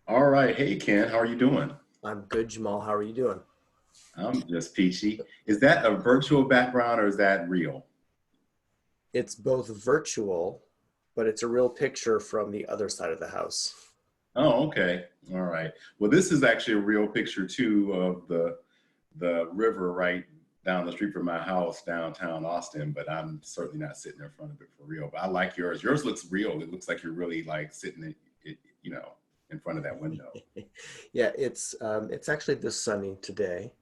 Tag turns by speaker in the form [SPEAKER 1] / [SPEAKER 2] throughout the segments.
[SPEAKER 1] All right. Hey, Ken, how are you doing?
[SPEAKER 2] I'm good, Jamal. How are you doing?
[SPEAKER 1] I'm just peachy. Is that a virtual background or is that real?
[SPEAKER 2] It's both virtual, but it's a real picture from the other side of the house.
[SPEAKER 1] Oh, okay. All right. Well, this is actually a real picture too of the river right down the street from my house downtown Austin, but I'm certainly not sitting in front of it for real. But I like yours. Yours looks real. It looks like you're really like sitting you know, in front of that window
[SPEAKER 2] Yeah, it's actually this sunny today,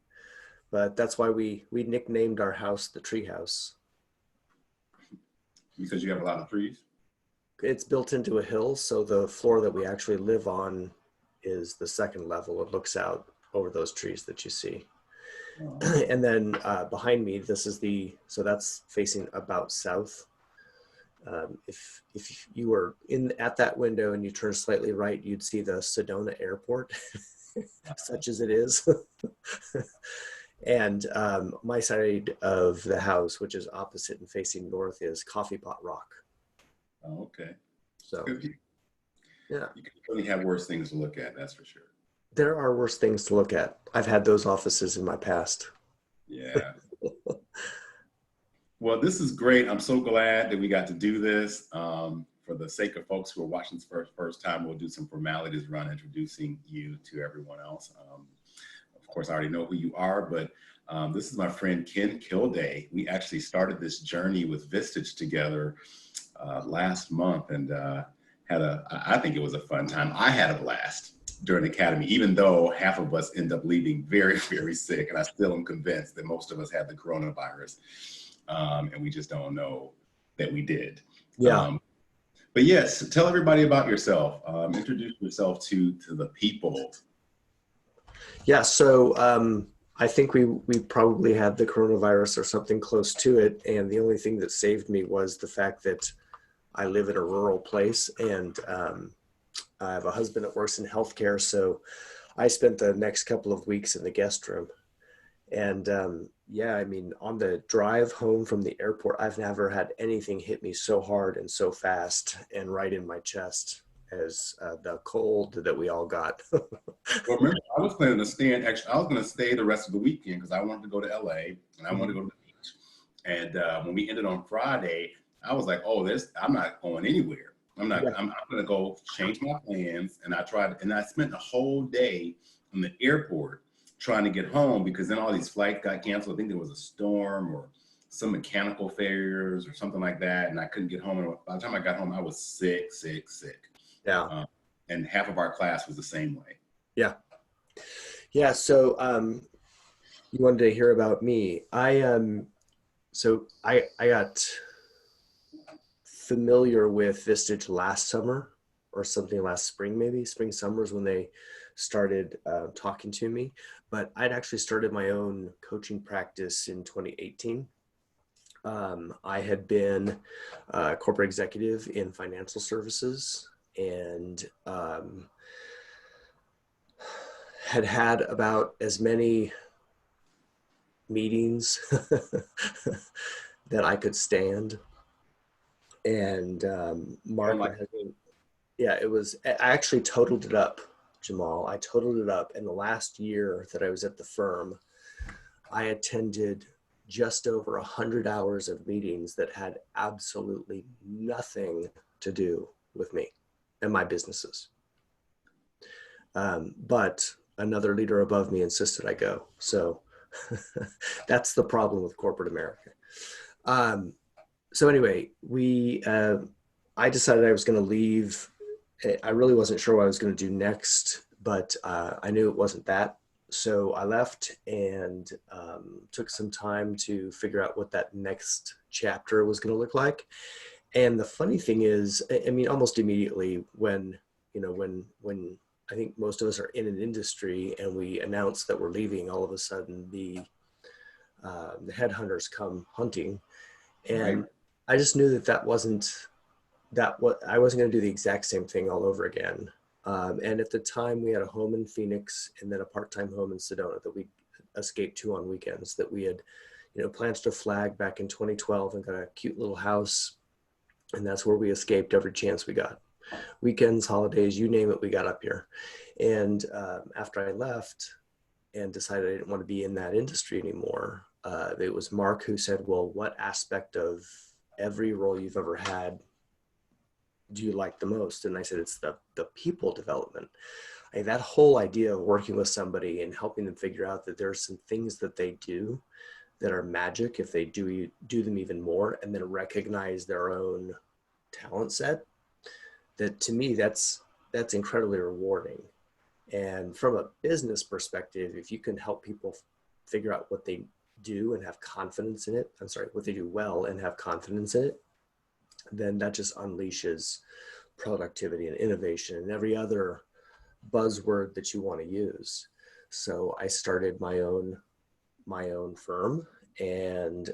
[SPEAKER 2] but that's why we nicknamed our house the tree house.
[SPEAKER 1] because you have a lot of trees.
[SPEAKER 2] It's built into a hill, so the floor that we actually live on is the second level. It looks out over those trees that you see.
[SPEAKER 1] Oh, okay.
[SPEAKER 2] And then behind me, so that's facing about south. If you were in at that window and you turn slightly right, you'd see the Sedona Airport, such as it is. And my side of the house, which is opposite and facing north, is Coffee Pot Rock.
[SPEAKER 1] Oh, okay.
[SPEAKER 2] So
[SPEAKER 1] You
[SPEAKER 2] yeah,
[SPEAKER 1] can really have worse things to look at, that's for sure.
[SPEAKER 2] there are worse things to look at. I've had those offices in my past.
[SPEAKER 1] Yeah. Well, this is great. I'm so glad that we got to do this. For the sake of folks who are watching this first time, we'll do some formalities around introducing you to everyone else. Of course, I already know who you are, but this is my friend Ken Kilday. We actually started this journey with Vistage together last month and I think it was a fun time. I had a blast during the academy, even though half of us end up leaving very, very sick. And I still am convinced that most of us had the coronavirus. And we just don't know that we did.
[SPEAKER 2] Yeah,
[SPEAKER 1] Um, but yes, tell everybody about yourself. Introduce yourself to the people.
[SPEAKER 2] yeah. So I think we probably had the coronavirus or something close to it, and the only thing that saved me was the fact that I live in a rural place, and I have a husband that works in healthcare. So I spent the next couple of weeks in the guest room. And yeah, I mean, on the drive home from the airport, I've never had anything hit me so hard and so fast and right in my chest as the cold that we all got.
[SPEAKER 1] Well, remember, I was planning to stay in. Actually, I was going to stay the rest of the weekend because I wanted to go to LA and I wanted to go to the beach. And when we ended on Friday, I was like, "Oh, this! I'm not going anywhere. I'm not.
[SPEAKER 2] Yeah.
[SPEAKER 1] I'm going to go change my plans." And I tried, and I spent the whole day in the airport trying to get home because then all these flights got canceled. I think there was a storm or some mechanical failures or something like that, and I couldn't get home. And by the time I got home, I was sick, sick, sick.
[SPEAKER 2] Yeah.
[SPEAKER 1] Um, and half of our class was the same way.
[SPEAKER 2] Yeah. Yeah. So you wanted to hear about me. I got familiar with Vistage last summer or something last spring, maybe spring summers when they started talking to me. But I'd actually started my own coaching practice in 2018. I had been a corporate executive in financial services and had had about as many meetings that I could stand. And
[SPEAKER 1] I don't
[SPEAKER 2] Mark,
[SPEAKER 1] like.
[SPEAKER 2] yeah, I actually totaled it up, Jamal. I totaled it up. In the last year that I was at the firm, I attended just over 100 hours of meetings that had absolutely nothing to do with me and my businesses. But another leader above me insisted I go. So that's the problem with corporate America. Um, so anyway, I decided I was going to leave. I really wasn't sure what I was going to do next, but I knew it wasn't that. So I left and took some time to figure out what that next chapter was going to look like. And the funny thing is, I mean, almost immediately when I think most of us are in an industry and we announce that we're leaving, all of a sudden the headhunters come hunting,
[SPEAKER 1] Right.
[SPEAKER 2] and I just knew that what I wasn't going to do the exact same thing all over again. And at the time, we had a home in Phoenix and then a part-time home in Sedona that we escaped to on weekends. That we had, plans to flag back in 2012 and got a cute little house, and that's where we escaped every chance we got. weekends, holidays, you name it, we got up here. And after I left and decided I didn't want to be in that industry anymore, it was Mark who said, well, what aspect of every role you've ever had do you like the most? And I said, it's the people development. Like that whole idea of working with somebody and helping them figure out that there are some things that they do that are magic if they do them even more, and then recognize their own talent set. That to me, that's incredibly rewarding. And from a business perspective, if you can help people figure out what they do and have confidence in it, what they do well and have confidence in it, then that just unleashes productivity and innovation and every other buzzword that you want to use. So I started my own firm, and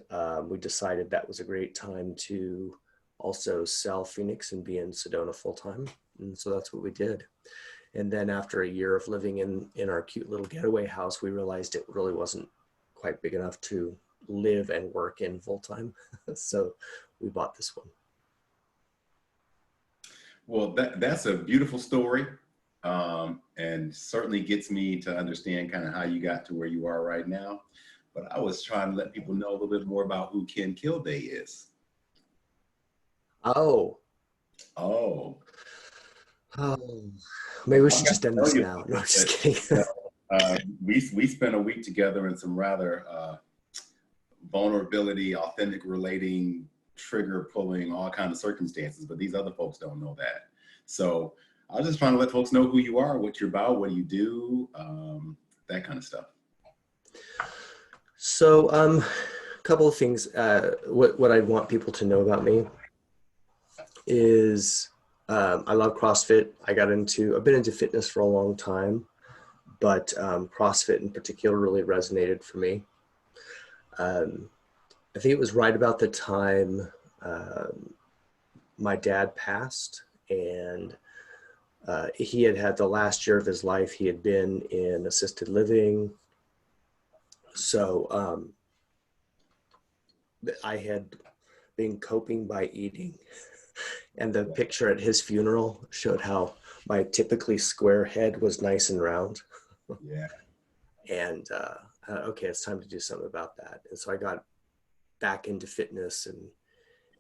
[SPEAKER 2] we decided that was a great time to also sell Phoenix and be in Sedona full time. And so that's what we did. And then after a year of living in our cute little getaway house, we realized it really wasn't quite big enough to live and work in full time. So we bought this one.
[SPEAKER 1] Well, that's a beautiful story, and certainly gets me to understand kind of how you got to where you are right now. But I was trying to let people know a little bit more about who Ken Kilday is.
[SPEAKER 2] Oh.
[SPEAKER 1] Oh.
[SPEAKER 2] Maybe we should just end this now. No, I'm just kidding.
[SPEAKER 1] We spent a week together in some rather vulnerability, authentic relating, trigger pulling, all kinds of circumstances, but these other folks don't know that. So I was just trying to let folks know who you are, what you're about, what you do, that kind of stuff.
[SPEAKER 2] So a couple of things. What I want people to know about me is I love CrossFit. I've been into fitness for a long time, but CrossFit in particular really resonated for me. I think it was right about the time my dad passed, and he had the last year of his life, he had been in assisted living. So I had been coping by eating. And the picture at his funeral showed how my typically square head was nice and round.
[SPEAKER 1] Yeah.
[SPEAKER 2] And okay, it's time to do something about that. And so I got back into fitness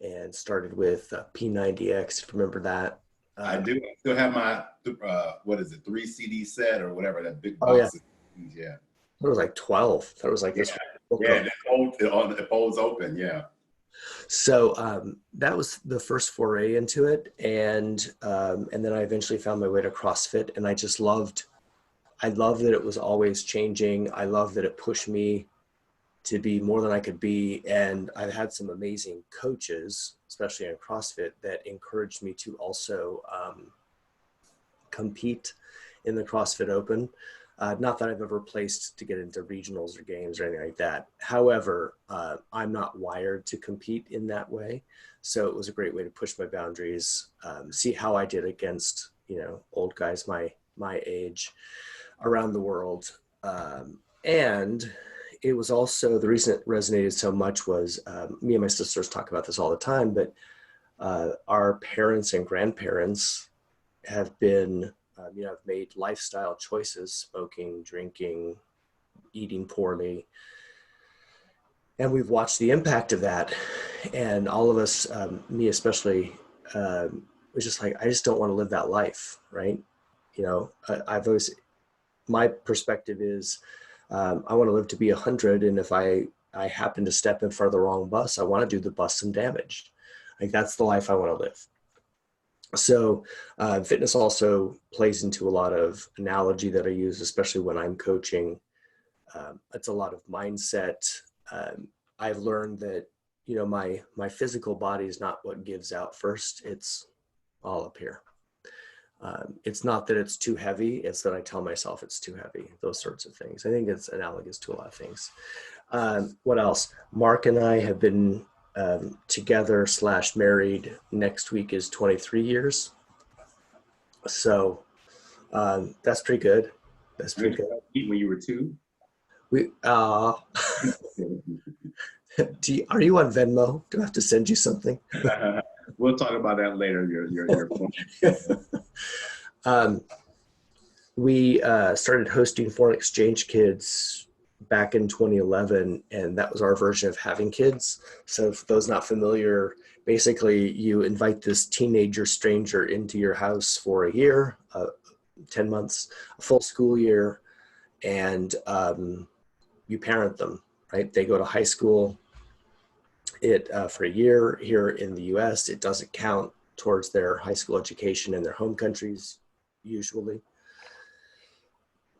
[SPEAKER 2] and started with P90X, if you remember that.
[SPEAKER 1] I do. I still have my, 3 CD set or whatever, that big
[SPEAKER 2] Oh,
[SPEAKER 1] box.
[SPEAKER 2] yeah. It was like 12. That was like this.
[SPEAKER 1] Yeah, it folds open, yeah.
[SPEAKER 2] So that was the first foray into it. And then I eventually found my way to CrossFit, and I loved that it was always changing. I loved that it pushed me to be more than I could be. And I've had some amazing coaches, especially in CrossFit, that encouraged me to also compete in the CrossFit Open. Not that I've ever placed to get into regionals or games or anything like that. However, I'm not wired to compete in that way. So it was a great way to push my boundaries, see how I did against, old guys my age around the world. And it was also, the reason it resonated so much was me and my sisters talk about this all the time, but our parents and grandparents have been, have made lifestyle choices, smoking, drinking, eating poorly. And we've watched the impact of that. And all of us, me especially, was just like, I just don't want to live that life, right? My perspective is, I want to live to be 100. And if I happen to step in front of the wrong bus, I want to do the bus some damage. Like that's the life I want to live. So fitness also plays into a lot of analogy that I use, especially when I'm coaching. It's a lot of mindset. I've learned that, my physical body is not what gives out first. It's all up here. It's not that it's too heavy. It's that I tell myself it's too heavy, those sorts of things. I think it's analogous to a lot of things. What else? Mark and I have been together / married. Next week is 23 years. So that's pretty good. That's pretty good.
[SPEAKER 1] When you were 2?
[SPEAKER 2] Are you on Venmo? Do I have to send you something?
[SPEAKER 1] We'll talk about that later. Your point.
[SPEAKER 2] um, we started hosting foreign exchange kids back in 2011, and that was our version of having kids. So for those not familiar, basically you invite this teenager stranger into your house for a year, 10 months, a full school year, and you parent them, right? They go to high school. For a year here in the US, it doesn't count towards their high school education in their home countries, usually.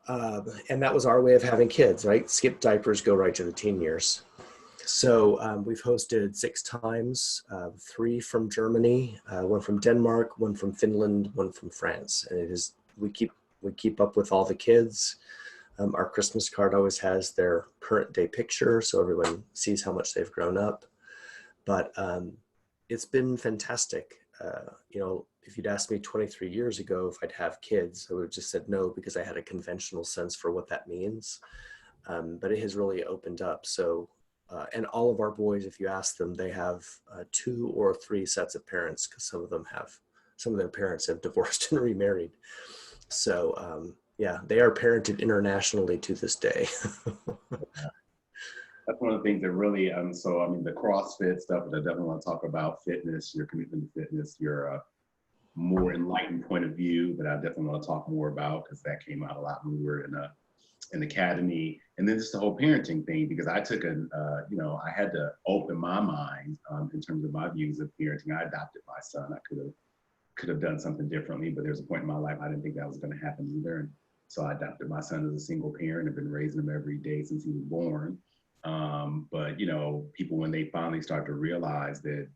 [SPEAKER 2] And that was our way of having kids, right? Skip diapers, go right to the teen years. So we've hosted 6 times, 3 from Germany, 1 from Denmark, 1 from Finland, 1 from France. And we keep up with all the kids. Our Christmas card always has their current day picture, so everyone sees how much they've grown up. But it's been fantastic. If you'd asked me 23 years ago if I'd have kids, I would have just said no, because I had a conventional sense for what that means. But it has really opened up. So, and all of our boys, if you ask them, they have 2 or 3 sets of parents, because some of their parents have divorced and remarried. So yeah, they are parented internationally to this day.
[SPEAKER 1] That's one of the things that really, the CrossFit stuff, but I definitely want to talk about fitness, your commitment to fitness, your more enlightened point of view that I definitely want to talk more about, because that came out a lot when we were in an academy. And then just the whole parenting thing, because I took I had to open my mind in terms of my views of parenting. I adopted my son. I could have done something differently, but there's a point in my life I didn't think that was going to happen either. And so I adopted my son as a single parent. I've been raising him every day since he was born. But people, when they finally start to realize that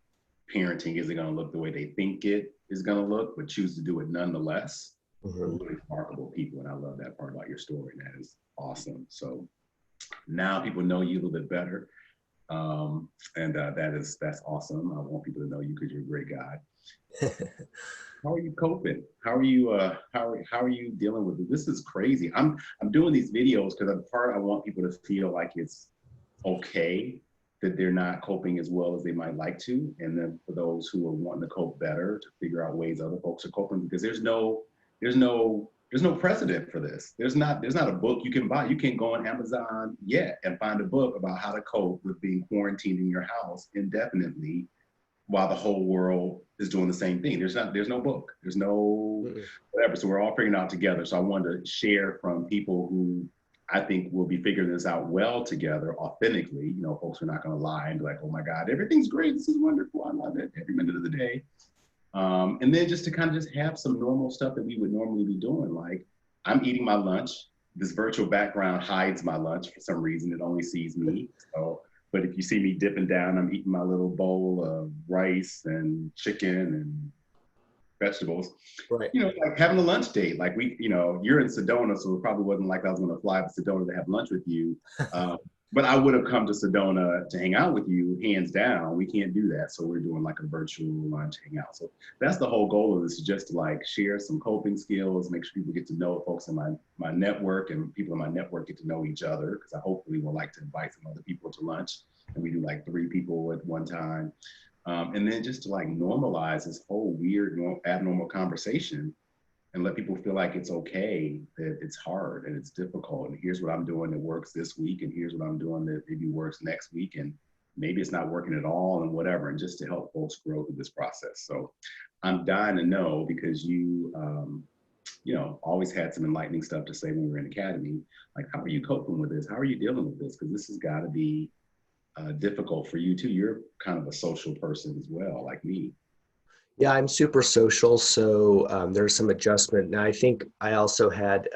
[SPEAKER 1] parenting isn't going to look the way they think it is going to look, but choose to do it nonetheless, they're really remarkable people. And I love that part about your story. That is awesome. So now people know you a little bit better. That's awesome. I want people to know you because you're a great guy. How are you coping? How are you dealing with it? This is crazy. I'm doing these videos because I want people to feel like it's okay that they're not coping as well as they might like to, and then for those who are wanting to cope better, to figure out ways other folks are coping, because there's no precedent for this. There's not a book you can buy. You can go on Amazon yet and find a book about how to cope with being quarantined in your house indefinitely while the whole world is doing the same thing. There's no book. There's no whatever. So we're all figuring it out together. So I wanted to share from people who I think we'll be figuring this out well together, authentically. Folks are not going to lie and be like, oh my God, everything's great. This is wonderful. I love it every minute of the day. And then just to kind of just have some normal stuff that we would normally be doing. Like, I'm eating my lunch. This virtual background hides my lunch for some reason. It only sees me. But if you see me dipping down, I'm eating my little bowl of rice and chicken and vegetables,
[SPEAKER 2] Right.
[SPEAKER 1] Like having a lunch date. Like you're in Sedona, so it probably wasn't like I was going to fly to Sedona to have lunch with you. But I would have come to Sedona to hang out with you, hands down. We can't do that. So we're doing like a virtual lunch hangout. So that's the whole goal of this, is just to like share some coping skills, make sure people get to know folks in my network, and people in my network get to know each other, because I hopefully would like to invite some other people to lunch. And we do like 3 people at one time. And then just to like normalize this whole weird, abnormal conversation, and let people feel like it's okay, that it's hard and it's difficult. And here's what I'm doing that works this week, and here's what I'm doing that maybe works next week, and maybe it's not working at all, and whatever. And just to help folks grow through this process. So I'm dying to know, because you always had some enlightening stuff to say when we were in academy. Like, how are you coping with this? How are you dealing with this? Because this has got to be difficult for you too. You're kind of a social person as well, like me.
[SPEAKER 2] Yeah, I'm super social, so there's some adjustment. Now, I think I also had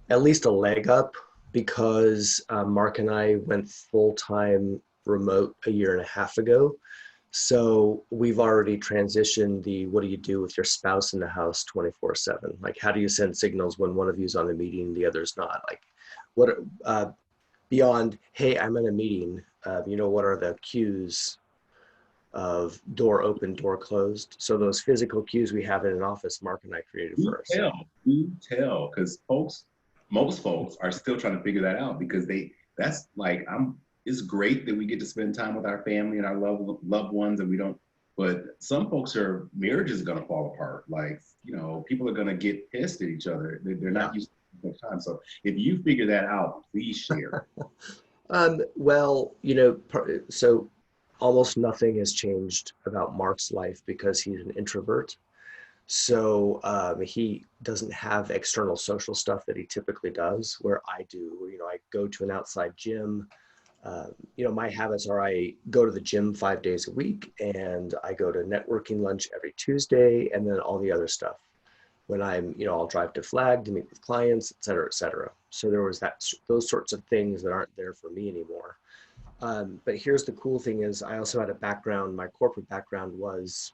[SPEAKER 2] at least a leg up, because Mark and I went full-time remote a year and a half ago. So we've already transitioned the what do you do with your spouse in the house 24/7? Like, how do you send signals when one of you's on the meeting, the other's not? Like, what beyond, hey, I'm in a meeting, what are the cues of door open, door closed? So those physical cues we have in an office, Mark and I created first.
[SPEAKER 1] Do tell, because most folks are still trying to figure that out, because it's great that we get to spend time with our family and our loved ones, and we don't But some folks are marriages are going to fall apart. Like, you know, people are going to get pissed at each other. They're
[SPEAKER 2] Yeah.
[SPEAKER 1] not used to much time. So if you figure that out, please share.
[SPEAKER 2] Well, you know, so almost nothing has changed about Mark's life because he's an introvert. So he doesn't have external social stuff that he typically does, where I do. You know, I go to an outside gym. You know, my habits are I go to the gym 5 days a week, and I go to networking lunch every Tuesday, and then all the other stuff. When I'm, you know, I'll drive to Flag to meet with clients, et cetera, et cetera. So there was those sorts of things that aren't there for me anymore. But here's the cool thing is I also had a background, my corporate background was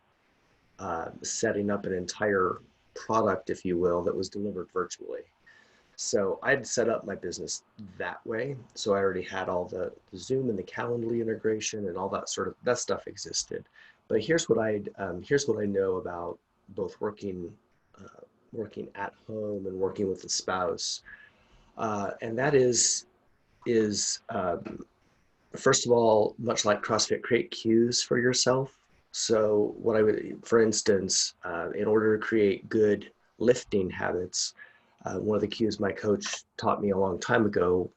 [SPEAKER 2] setting up an entire product, if you will, that was delivered virtually. So I'd set up my business that way. So I already had all the Zoom and the Calendly integration and all that sort of that stuff existed. But here's what I know about both working at home and working with a spouse, and that is first of all, much like CrossFit, create cues for yourself. So what I would, for instance, in order to create good lifting habits, one of the cues my coach taught me a long time ago,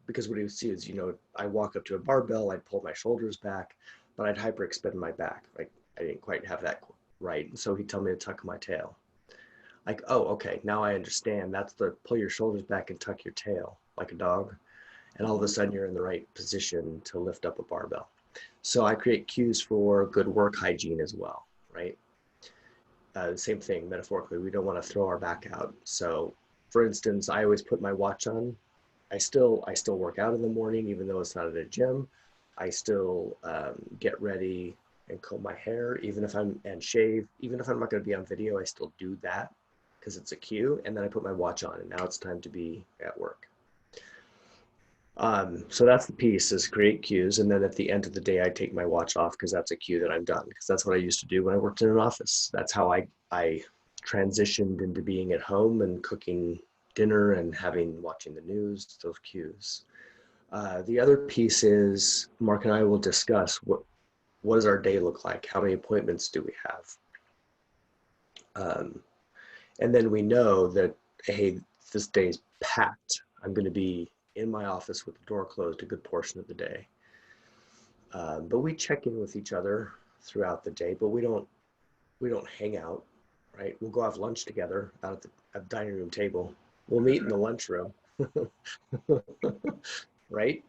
[SPEAKER 2] because what he would see is, you know, I walk up to a barbell, I'd pull my shoulders back, but I'd hyperextend my back. Like I didn't quite have that right. And so he'd tell me to tuck my tail. Like, oh, okay, now I understand. That's the pull your shoulders back and tuck your tail like a dog. And all of a sudden you're in the right position to lift up a barbell. So I create cues for good work hygiene as well, right? Same thing, metaphorically, we don't want to throw our back out. So for instance, I always put my watch on. I still work out in the morning, even though it's not at a gym. I still get ready and comb my hair, even if and shave, even if I'm not going to be on video, I still do that because it's a cue. And then I put my watch on and now it's time to be at work. So that's the piece is create cues. And then at the end of the day, I take my watch off because that's a cue that I'm done. Because that's what I used to do when I worked in an office. That's how I transitioned into being at home and cooking dinner and watching the news, those cues. The other piece is Mark and I will discuss what does our day look like? How many appointments do we have? And then we know that, hey, this day's packed. I'm going to be in my office with the door closed a good portion of the day. But we check in with each other throughout the day, but we don't hang out, right? We'll go have lunch together out at the dining room table. We'll meet in the lunchroom, right?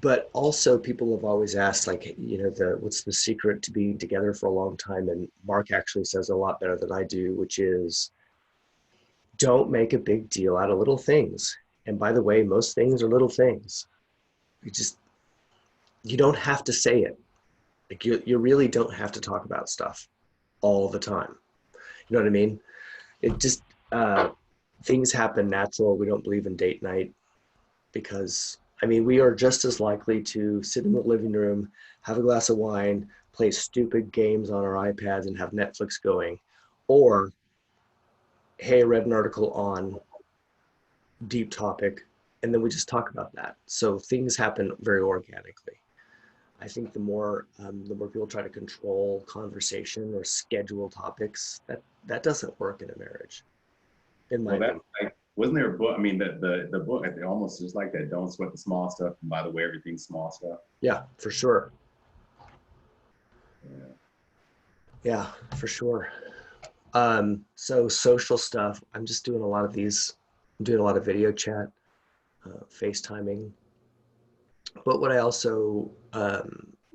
[SPEAKER 2] But also people have always asked, like, you know, what's the secret to being together for a long time? And Mark actually says a lot better than I do, which is don't make a big deal out of little things. And by the way, most things are little things. You don't have to say it. Like you really don't have to talk about stuff all the time. You know what I mean? It just, things happen natural. We don't believe in date night because, I mean, we are just as likely to sit in the living room, have a glass of wine, play stupid games on our iPads and have Netflix going, or, hey, I read an article on deep topic, and then we just talk about that. So things happen very organically. I think the more people try to control conversation or schedule topics, that doesn't work in a marriage, in my
[SPEAKER 1] Well, that's
[SPEAKER 2] opinion.
[SPEAKER 1] like, wasn't there a book? I mean, the book, it almost just like that. Don't sweat the small stuff. And by the way, everything's small stuff.
[SPEAKER 2] Yeah, for sure.
[SPEAKER 1] Yeah.
[SPEAKER 2] Yeah, for sure. So social stuff. I'm just doing a lot of these. I'm doing a lot of video chat, FaceTiming. But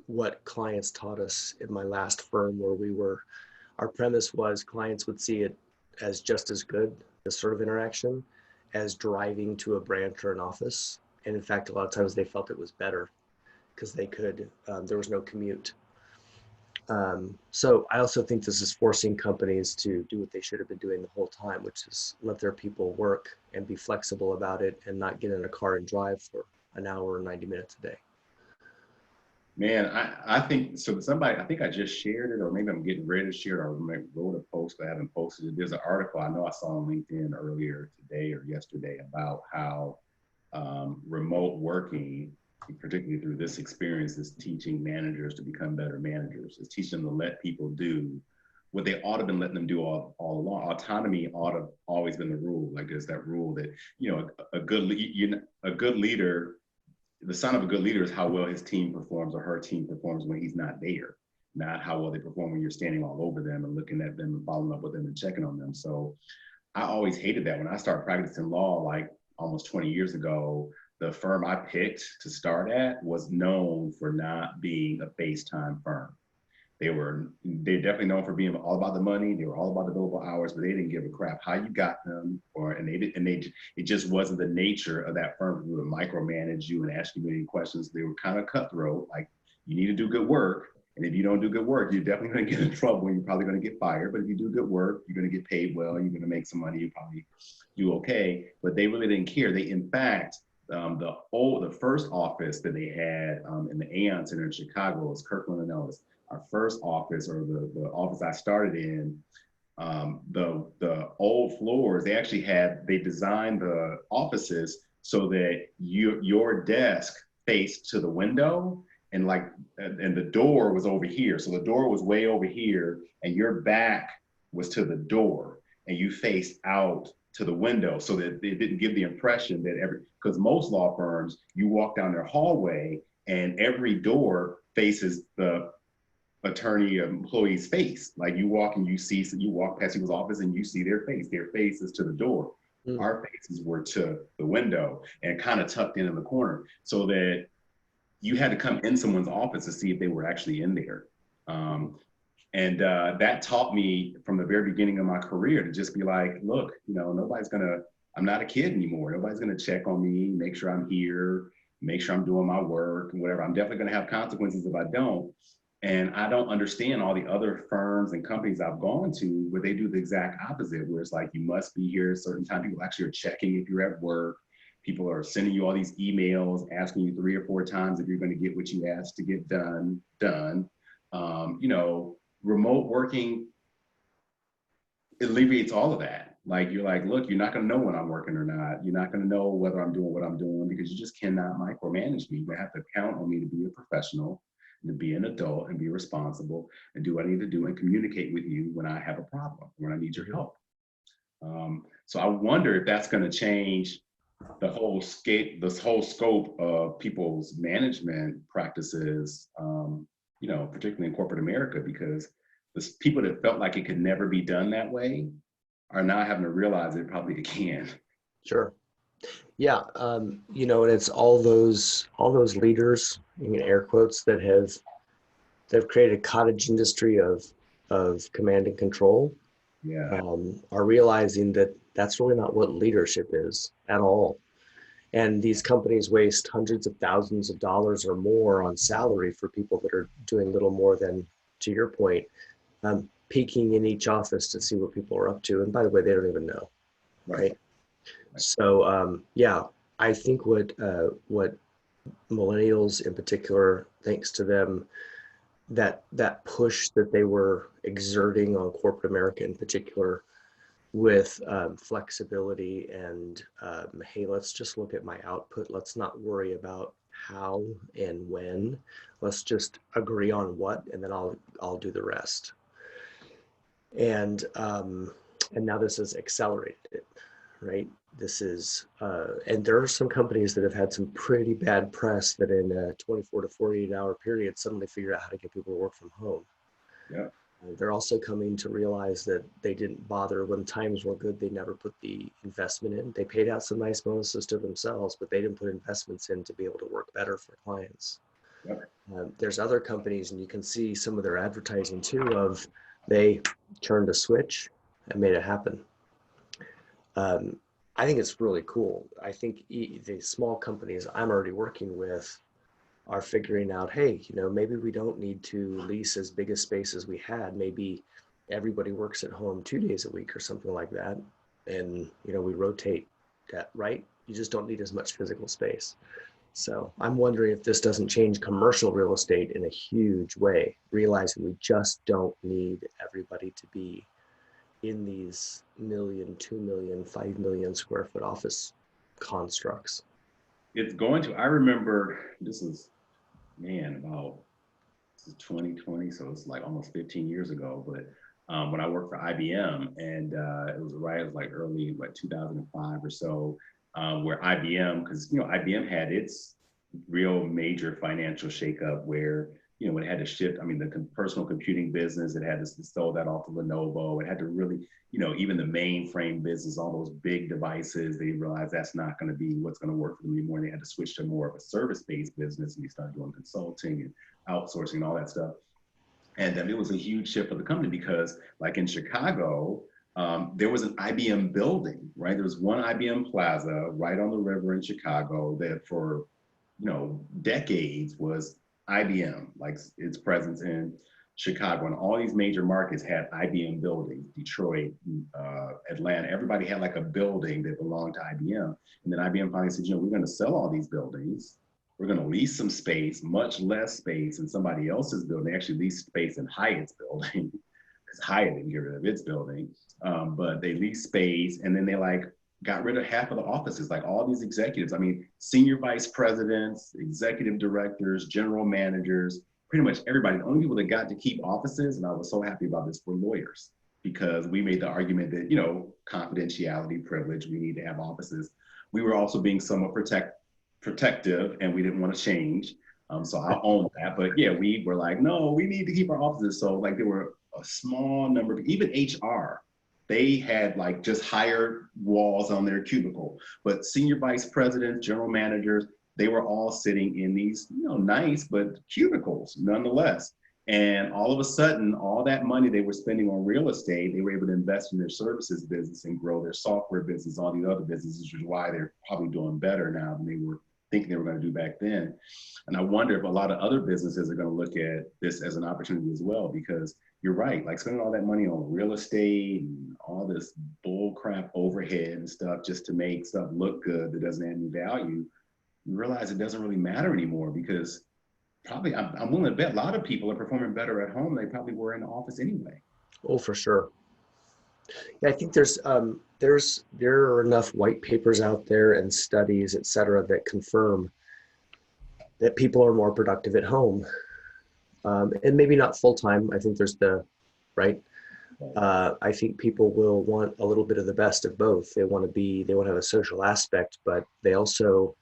[SPEAKER 2] what clients taught us in my last firm where our premise was clients would see it as just as good, this sort of interaction, as driving to a branch or an office. And in fact, a lot of times they felt it was better because there was no commute. So I also think this is forcing companies to do what they should have been doing the whole time, which is let their people work and be flexible about it and not get in a car and drive for an hour or 90 minutes a day.
[SPEAKER 1] Man, I think so. I think I just shared it, or maybe I'm getting ready to share it, or maybe wrote a post, but I haven't posted it. There's an article I know I saw on LinkedIn earlier today or yesterday about how remote working particularly through this experience, is teaching managers to become better managers. It's teaching them to let people do what they ought to have been letting them do all along. Autonomy ought to have always been the rule. Like there's that rule that, you know, a good leader, the sign of a good leader is how well his team performs or her team performs when he's not there, not how well they perform when you're standing all over them and looking at them and following up with them and checking on them. So I always hated that. When I started practicing law, like almost 20 years ago, the firm I picked to start at was known for not being a FaceTime firm. They're definitely known for being all about the money. They were all about the billable hours, but they didn't give a crap how you got them, it just wasn't the nature of that firm to micromanage you and ask you many questions. They were kind of cutthroat, like you need to do good work. And if you don't do good work, you're definitely going to get in trouble and you're probably going to get fired. But if you do good work, you're going to get paid well, you're going to make some money, you probably do okay. But they really didn't care. They, in fact, the first office that they had in the Aon Center in Chicago was Kirkland and Ellis. Our first office, or the office I started in, the old floors, they designed the offices so that your desk faced to the window, and the door was over here. So the door was way over here and your back was to the door and you faced out to the window, so that it didn't give the impression that because most law firms, you walk down their hallway and every door faces the attorney employee's face. Like you walk past people's office and you see their face. Their face is to the door. Mm. Our faces were to the window and kind of tucked in the corner, so that you had to come in someone's office to see if they were actually in there. That taught me from the very beginning of my career to just be like, look, I'm not a kid anymore. Nobody's gonna check on me, make sure I'm here, make sure I'm doing my work and whatever. I'm definitely gonna have consequences if I don't. And I don't understand all the other firms and companies I've gone to where they do the exact opposite, where it's like, you must be here at a certain time. People actually are checking if you're at work. People are sending you all these emails, asking you 3 or 4 times if you're going to get what you asked to get done. Remote working alleviates all of that. Like, you're like, look, you're not going to know when I'm working or not. You're not going to know whether I'm doing what I'm doing, because you just cannot micromanage me. You have to count on me to be a professional, to be an adult and be responsible and do what I need to do and communicate with you when I have a problem, when I need your help. So I wonder if that's going to change this whole scope of people's management practices, particularly in corporate America, because the people that felt like it could never be done that way are now having to realize it probably can.
[SPEAKER 2] Sure. Yeah. And it's all those leaders, in air quotes, they've created a cottage industry of command and control.
[SPEAKER 1] Yeah.
[SPEAKER 2] Are realizing that that's really not what leadership is at all. And these companies waste hundreds of thousands of dollars or more on salary for people that are doing little more than, to your point, peeking in each office to see what people are up to. And by the way, they don't even know, right? So I think what millennials in particular, thanks to them, that push that they were exerting on corporate America in particular, with flexibility and hey, let's just look at my output. Let's not worry about how and when. Let's just agree on what, and then I'll do the rest. And now this has accelerated it, right? This is and there are some companies that have had some pretty bad press that in a 24 to 48 hour period suddenly figured out how to get people to work from home.
[SPEAKER 1] Yeah.
[SPEAKER 2] They're also coming to realize that they didn't bother when times were good. They never put the investment in. They paid out some nice bonuses to themselves, but they didn't put investments in to be able to work better for clients.
[SPEAKER 1] Yep.
[SPEAKER 2] There's other companies, and you can see some of their advertising too, of they turned a switch and made it happen. I think it's really cool. I think the small companies I'm already working with are figuring out, hey, maybe we don't need to lease as big a space as we had. Maybe everybody works at home 2 days a week or something like that. And, we rotate that, right? You just don't need as much physical space. So I'm wondering if this doesn't change commercial real estate in a huge way, realizing we just don't need everybody to be in these 1 million, 2 million, 5 million square foot office constructs.
[SPEAKER 1] It's going to, I remember, this is, man, about, this is 2020, so it's like almost 15 years ago, but when I worked for IBM, and it was like early, like 2005 or so, where IBM, because, IBM had its real major financial shakeup where, it had to shift. I mean, the personal computing business, it had to sell that off to Lenovo. It had to really, even the mainframe business, all those big devices, they realized that's not going to be what's going to work for them anymore. They had to switch to more of a service-based business, and they started doing consulting and outsourcing and all that stuff. And it was a huge shift for the company because, like in Chicago, there was an IBM building, right? There was one IBM Plaza right on the river in Chicago that for, decades was IBM, like its presence in Chicago. And all these major markets had IBM buildings, Detroit, Atlanta. Everybody had like a building that belonged to IBM. And then IBM finally said, we're going to sell all these buildings. We're going to lease some space, much less space in somebody else's building. They actually leased space in Hyatt's building because Hyatt didn't get rid of its building. But they leased space, and then they got rid of half of the offices, like all these executives. I mean, senior vice presidents, executive directors, general managers, pretty much everybody. The only people that got to keep offices, and I was so happy about this, were lawyers, because we made the argument that, confidentiality, privilege, we need to have offices. We were also being somewhat protective, and we didn't want to change. So I'll own that. But yeah, we were like, no, we need to keep our offices. So like there were a small number, even HR, they had like just higher walls on their cubicle. But senior vice presidents, general managers, they were all sitting in these, nice, but cubicles nonetheless. And all of a sudden, all that money they were spending on real estate, they were able to invest in their services business and grow their software business, all these other businesses, which is why they're probably doing better now than they were thinking they were going to do back then. And I wonder if a lot of other businesses are going to look at this as an opportunity as well, because you're right, like spending all that money on real estate and all this bull crap overhead and stuff just to make stuff look good that doesn't add any value, you realize it doesn't really matter anymore, because probably I'm willing to bet a lot of people are performing better at home than they probably were in the office anyway.
[SPEAKER 2] Oh, for sure. Yeah, I think there are enough white papers out there and studies, et cetera, that confirm that people are more productive at home, and maybe not full time. I think there's right. I think people will want a little bit of the best of both. They want to have a social aspect, but they also,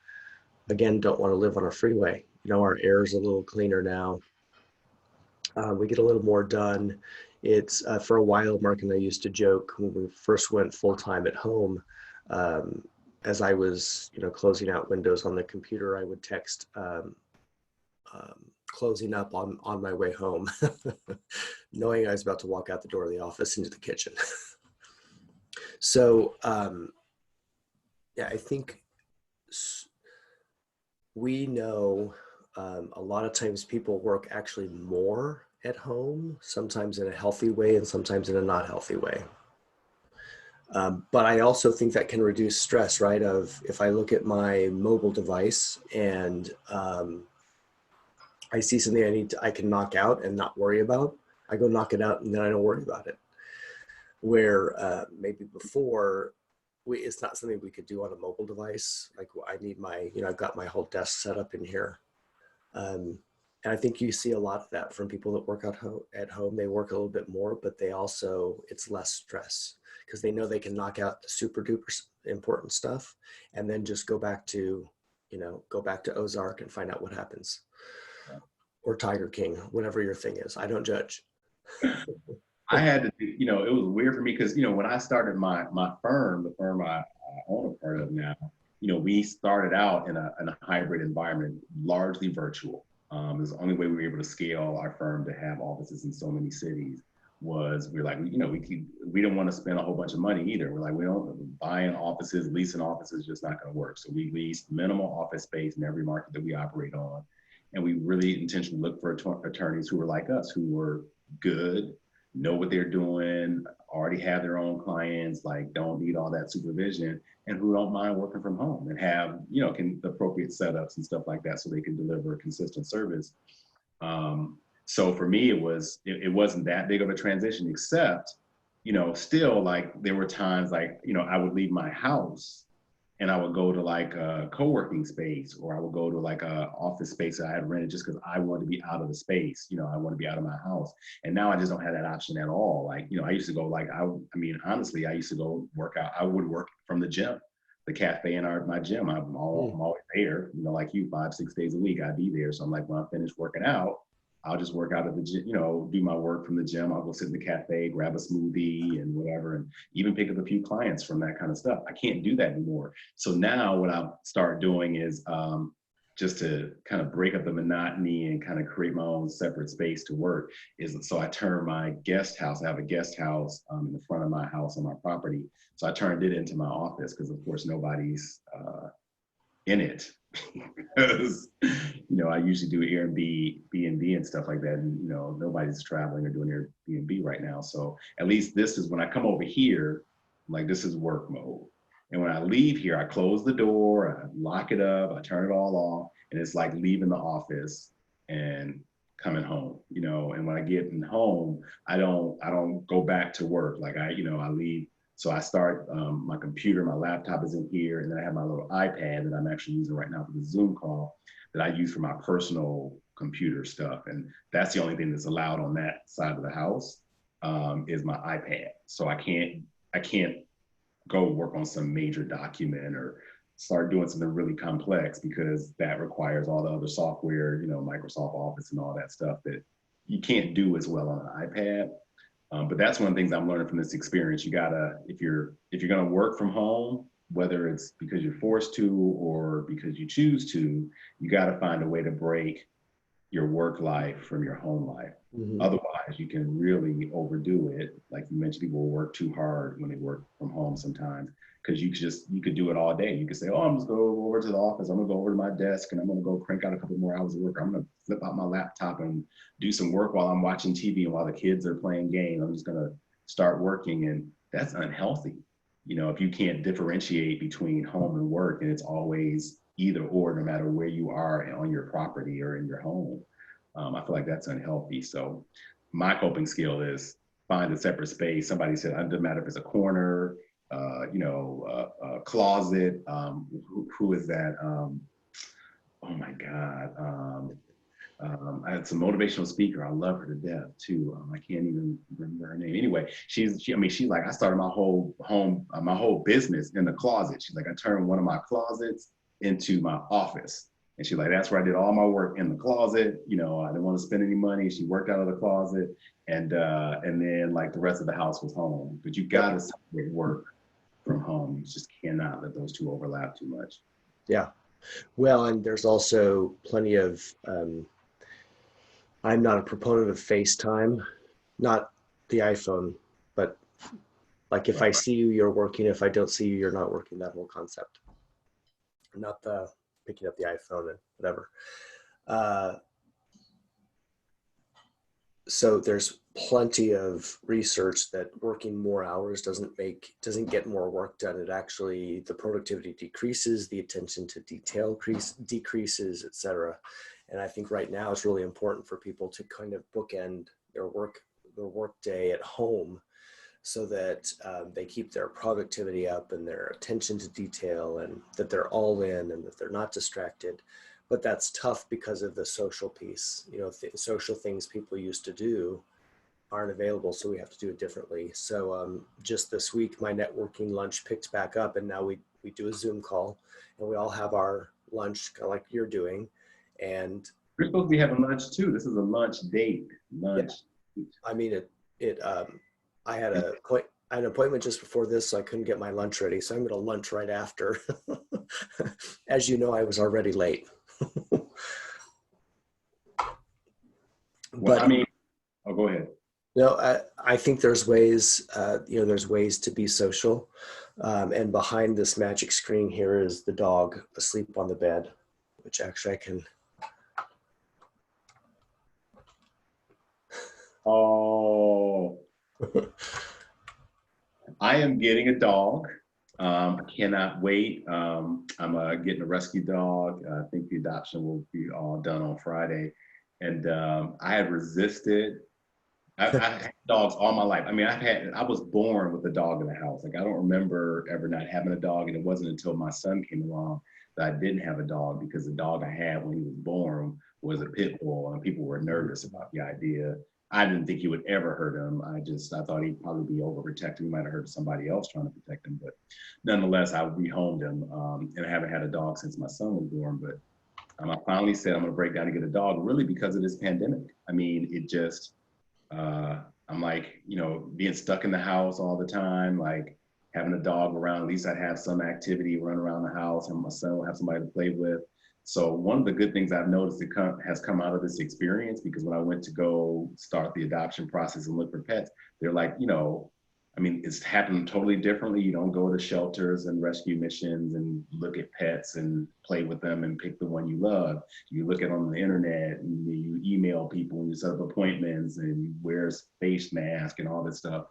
[SPEAKER 2] again, don't want to live on a freeway. Our air is a little cleaner now. We get a little more done. It's for a while, Mark and I used to joke when we first went full time at home. As I was, closing out windows on the computer, I would text closing up on my way home, knowing I was about to walk out the door of the office into the kitchen. So, yeah, I think we know a lot of times people work actually more at home, sometimes in a healthy way and sometimes in a not healthy way. But I also think that can reduce stress, right? If I look at my mobile device and I see something I can knock out and not worry about, I go knock it out and then I don't worry about it. Where maybe before, it's not something we could do on a mobile device. Like I need I've got my whole desk set up in here. And I think you see a lot of that from people that work at home. They work a little bit more, but it's less stress because they know they can knock out the super duper important stuff and then just go back to Ozark and find out what happens. Or Tiger King, whatever your thing is. I don't judge.
[SPEAKER 1] I had to, it was weird for me because, when I started my firm, the firm I own a part of now, we started out in a hybrid environment, largely virtual. It was the only way we were able to scale our firm to have offices in so many cities. We're like, we don't want to spend a whole bunch of money either. We're like, we don't buying offices, leasing offices, just not going to work. So we leased minimal office space in every market that we operate on. And we really intentionally looked for attorneys who were like us, who were good, know what they're doing, already have their own clients, like don't need all that supervision, and who don't mind working from home and have, the appropriate setups and stuff like that so they can deliver a consistent service. So for me, it wasn't that big of a transition, except, still like there were times like, I would leave my house and I would go to like a co-working space, or I would go to like a office space that I had rented just because I wanted to be out of the space. You know, I want to be out of my house. And now I just don't have that option at all. Like, you know, I used to go like, I mean, honestly, I used to go work out. I would work from the gym, the cafe in my gym. I'm always there, you know, like you, 5, 6 days a week, I'd be there. So I'm like, when I finish working out, I'll just work out at the gym, you know, do my work from the gym. I'll go sit in the cafe, grab a smoothie and whatever, and even pick up a few clients from that kind of stuff. I can't do that anymore. So now what I'll start doing is just to kind of break up the monotony and kind of create my own separate space to work is, so I turn my guest house, I have a guest house in the front of my house on my property. So I turned it into my office because of course nobody's in it. Because, you know, I usually do Airbnb, B&B and stuff like that. And, you know, nobody's traveling or doing Airbnb right now. So at least this is when I come over here, like this is work mode. And when I leave here, I close the door, I lock it up, I turn it all off. And it's like leaving the office and coming home, you know. And when I get in home, I don't go back to work. Like I leave. So I start, my computer, my laptop is in here, and then I have my little iPad that I'm actually using right now for the Zoom call that I use for my personal computer stuff. And that's the only thing that's allowed on that side of the house is my iPad. So I can't go work on some major document or start doing something really complex because that requires all the other software, you know, Microsoft Office and all that stuff that you can't do as well on an iPad. But that's one of the things I'm learning from this experience. You gotta, if you're gonna work from home, whether it's because you're forced to or because you choose to, you gotta find a way to break your work life from your home life. Mm-hmm. Otherwise, you can really overdo it. Like you mentioned, people will work too hard when they work from home sometimes because you could do it all day. You could say, oh, I'm just going to go over to the office. I'm going to go over to my desk and I'm going to go crank out a couple more hours of work. I'm going to flip out my laptop and do some work while I'm watching TV and while the kids are playing games. I'm just going to start working. And that's unhealthy. You know, if you can't differentiate between home and work and it's always either or, no matter where you are on your property or in your home. I feel like that's unhealthy. So my coping skill is find a separate space. Somebody said, it doesn't matter if it's a corner, a closet. Who is that? Oh my God. I had some motivational speaker. I love her to death too. I can't even remember her name. Anyway, she's like, I started my whole business in the closet. She's like, I turned one of my closets into my office. And she's like, that's where I did all my work, in the closet. You know, I didn't want to spend any money. She worked out of the closet. And then like the rest of the house was home. But you got to separate work from home. You just cannot let those two overlap too much.
[SPEAKER 2] Yeah. Well, and there's also plenty of, I'm not a proponent of FaceTime, not the iPhone, but like if I see you, you're working. If I don't see you, you're not working, that whole concept. Not the picking up the iPhone and whatever. So there's plenty of research that working more hours doesn't get more work done. It actually, the productivity decreases, the attention to detail decreases, etc. And I think right now it's really important for people to kind of bookend their work day at home so that they keep their productivity up and their attention to detail, and that they're all in and that they're not distracted. But that's tough because of the social piece. You know, social things people used to do aren't available, so we have to do it differently. So just this week, my networking lunch picked back up, and now we do a Zoom call, and we all have our lunch, kind of like you're doing. And
[SPEAKER 1] we're supposed to be having lunch too. This is a lunch date. Lunch.
[SPEAKER 2] Yeah. I mean, I had an appointment just before this, so I couldn't get my lunch ready. So I'm going to lunch right after. As you know, I was already late.
[SPEAKER 1] Well, I mean, oh, go ahead.
[SPEAKER 2] No, I think there's ways, there's ways to be social. And behind this magic screen here is the dog asleep on the bed, which actually I can.
[SPEAKER 1] Oh, I am getting a dog. I cannot wait. I'm getting a rescue dog. I think the adoption will be all done on Friday. And I had resisted I had dogs all my life. I mean, I was born with a dog in the house. Like I don't remember ever not having a dog, and it wasn't until my son came along that I didn't have a dog because the dog I had when he was born was a pit bull, and people were nervous about the idea. I didn't think he would ever hurt him. I thought he'd probably be overprotected. He might have hurt somebody else trying to protect him, but nonetheless, I rehomed him, and I haven't had a dog since my son was born. But I finally said I'm going to break down and get a dog, really because of this pandemic. I mean, it just I'm like, being stuck in the house all the time, like having a dog around, at least I'd have some activity, run around the house, and my son will have somebody to play with. So one of the good things I've noticed has come out of this experience, because when I went to go start the adoption process and look for pets, they're like, I mean, it's happened totally differently. You don't go to shelters and rescue missions and look at pets and play with them and pick the one you love. You look at on the internet and you email people and you set up appointments and you wear face mask and all this stuff.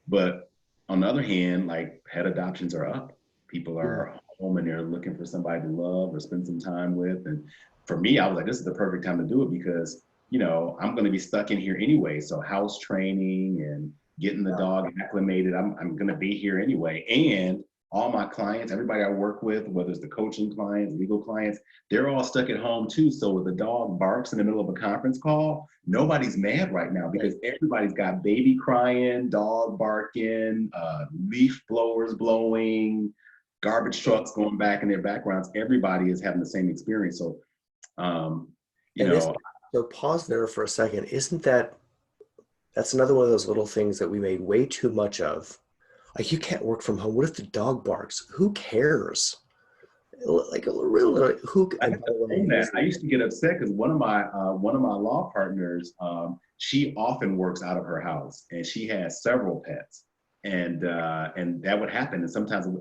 [SPEAKER 1] But on the other hand, like pet adoptions are up. People are home and they're looking for somebody to love or spend some time with. And for me, I was like, this is the perfect time to do it because, I'm going to be stuck in here anyway. So house training and getting the dog acclimated. I'm going to be here anyway. And all my clients, everybody I work with, whether it's the coaching clients, legal clients, they're all stuck at home too. So when the dog barks in the middle of a conference call, nobody's mad right now because everybody's got baby crying, dog barking, leaf blowers blowing, garbage trucks going back in their backgrounds. Everybody is having the same experience. So,
[SPEAKER 2] so pause there for a second. That's another one of those little things that we made way too much of. Like, you can't work from home. What if the dog barks? Who cares? Like, really, who?
[SPEAKER 1] I used to get upset because one of my law partners, she often works out of her house, and she has several pets, and that would happen. And sometimes, we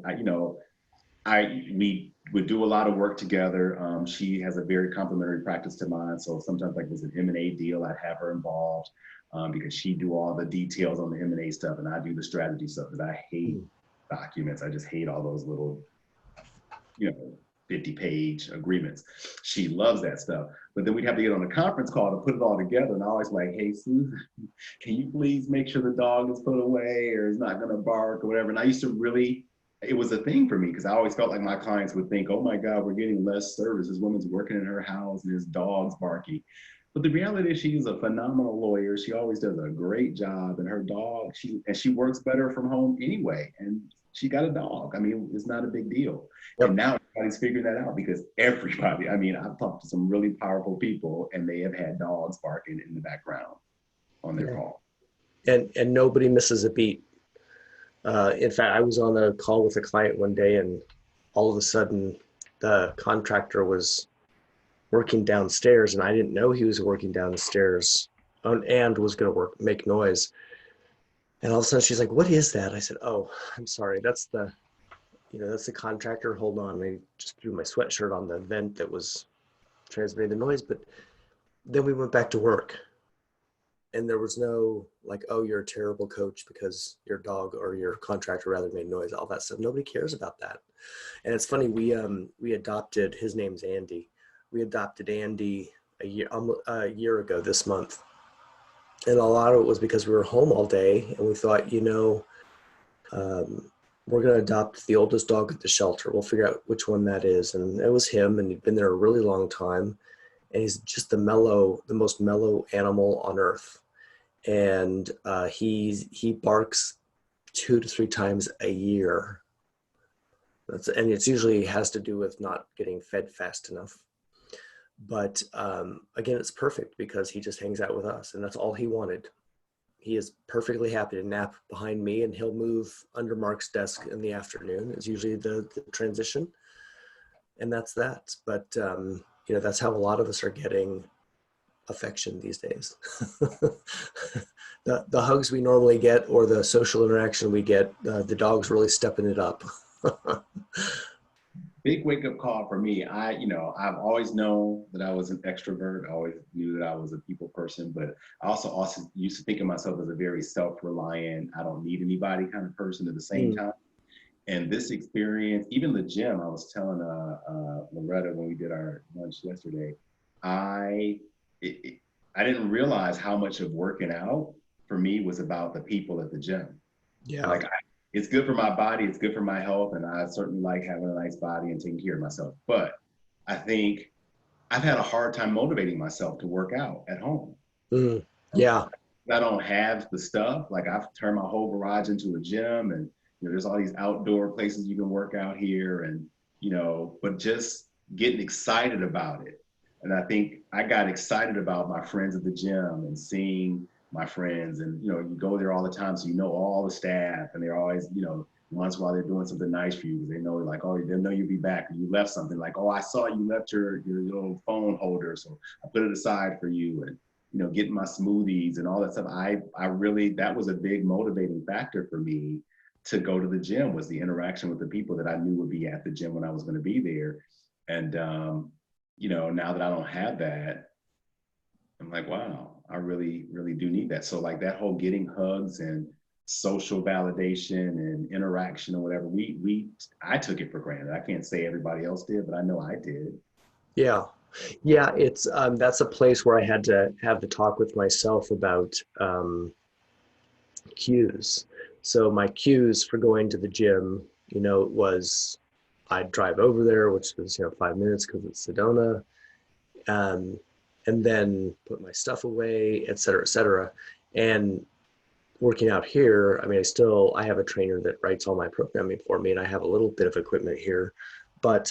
[SPEAKER 1] would do a lot of work together. She has a very complimentary practice to mine, so sometimes like there's an M&A deal, I'd have her involved. Because she do all the details on the M&A stuff and I do the strategy stuff, because I hate documents. I just hate all those little, 50-page agreements. She loves that stuff. But then we'd have to get on a conference call to put it all together. And I always like, hey, Susan, can you please make sure the dog is put away or is not going to bark or whatever? And I used to really, it was a thing for me because I always felt like my clients would think, oh my God, we're getting less service. This woman's working in her house and there's dogs barking. But the reality is she's a phenomenal lawyer. She always does a great job, and her dog, she works better from home anyway. And she got a dog. I mean, it's not a big deal. Yep. And now everybody's figuring that out because everybody, I mean, I've talked to some really powerful people and they have had dogs barking in the background on their call.
[SPEAKER 2] And nobody misses a beat. In fact, I was on a call with a client one day and all of a sudden the contractor was working downstairs and I didn't know he was working downstairs and was going to make noise. And all of a sudden she's like, what is that? I said, oh, I'm sorry. That's the contractor. Hold on. I just threw my sweatshirt on the vent that was transmitting the noise. But then we went back to work and there was no like, oh, you're a terrible coach because your dog or your contractor rather made noise, all that stuff. Nobody cares about that. And it's funny. We adopted, his name's Andy. We adopted Andy a year ago this month. And a lot of it was because we were home all day and we thought, we're going to adopt the oldest dog at the shelter. We'll figure out which one that is. And it was him, and he'd been there a really long time. And he's just the most mellow animal on earth. And he barks 2 to 3 times a year. And it's usually has to do with not getting fed fast enough. But again, it's perfect because he just hangs out with us and that's all he wanted. He is perfectly happy to nap behind me and he'll move under Mark's desk in the afternoon. It's usually the transition. And that's that. But, that's how a lot of us are getting affection these days. The hugs we normally get or the social interaction we get, the dog's really stepping it up.
[SPEAKER 1] Big wake-up call for me. I've always known that I was an extrovert. I always knew that I was a people person, but I also used to think of myself as a very self-reliant, I don't need anybody kind of person at the same time. And this experience, even the gym, I was telling Loretta when we did our lunch yesterday, I didn't realize how much of working out for me was about the people at the gym.
[SPEAKER 2] Yeah.
[SPEAKER 1] Like it's good for my body, it's good for my health, and I certainly like having a nice body and taking care of myself. But I think I've had a hard time motivating myself to work out at home.
[SPEAKER 2] Mm, yeah.
[SPEAKER 1] I don't have the stuff. Like I've turned my whole garage into a gym, and there's all these outdoor places you can work out here, and but just getting excited about it. And I think I got excited about my friends at the gym and seeing my friends, and you go there all the time, so you know all the staff, and they're always once while they're doing something nice for you, because they know like, oh, they know you'll be back, and you left something like, oh, I saw you left your little phone holder, so I put it aside for you, and getting my smoothies and all that stuff. I really, that was a big motivating factor for me to go to the gym, was the interaction with the people that I knew would be at the gym when I was going to be there. And, now that I don't have that, I'm like, wow, I really, really do need that. So like that whole getting hugs and social validation and interaction or whatever, I took it for granted. I can't say everybody else did, but I know I did.
[SPEAKER 2] Yeah. Yeah. It's, that's a place where I had to have the talk with myself about, cues. So my cues for going to the gym, was I'd drive over there, which was, 5 minutes because it's Sedona, um, and then put my stuff away, et cetera, et cetera. And working out here, I mean, I have a trainer that writes all my programming for me, and I have a little bit of equipment here, but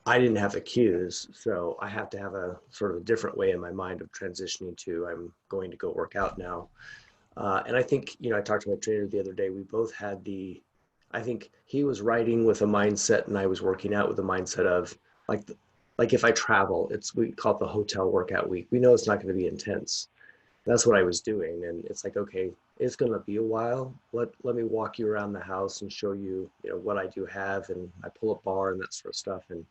[SPEAKER 2] I didn't have the cues, so I have to have a sort of a different way in my mind of transitioning to I'm going to go work out now. And I think, I talked to my trainer the other day. We both had I think he was writing with a mindset, and I was working out with a mindset of like, like if I travel, we call it the hotel workout week. We know it's not going to be intense. That's what I was doing, and it's like, okay, it's going to be a while. Let me walk you around the house and show you, what I do have, and I pull up bar and that sort of stuff, and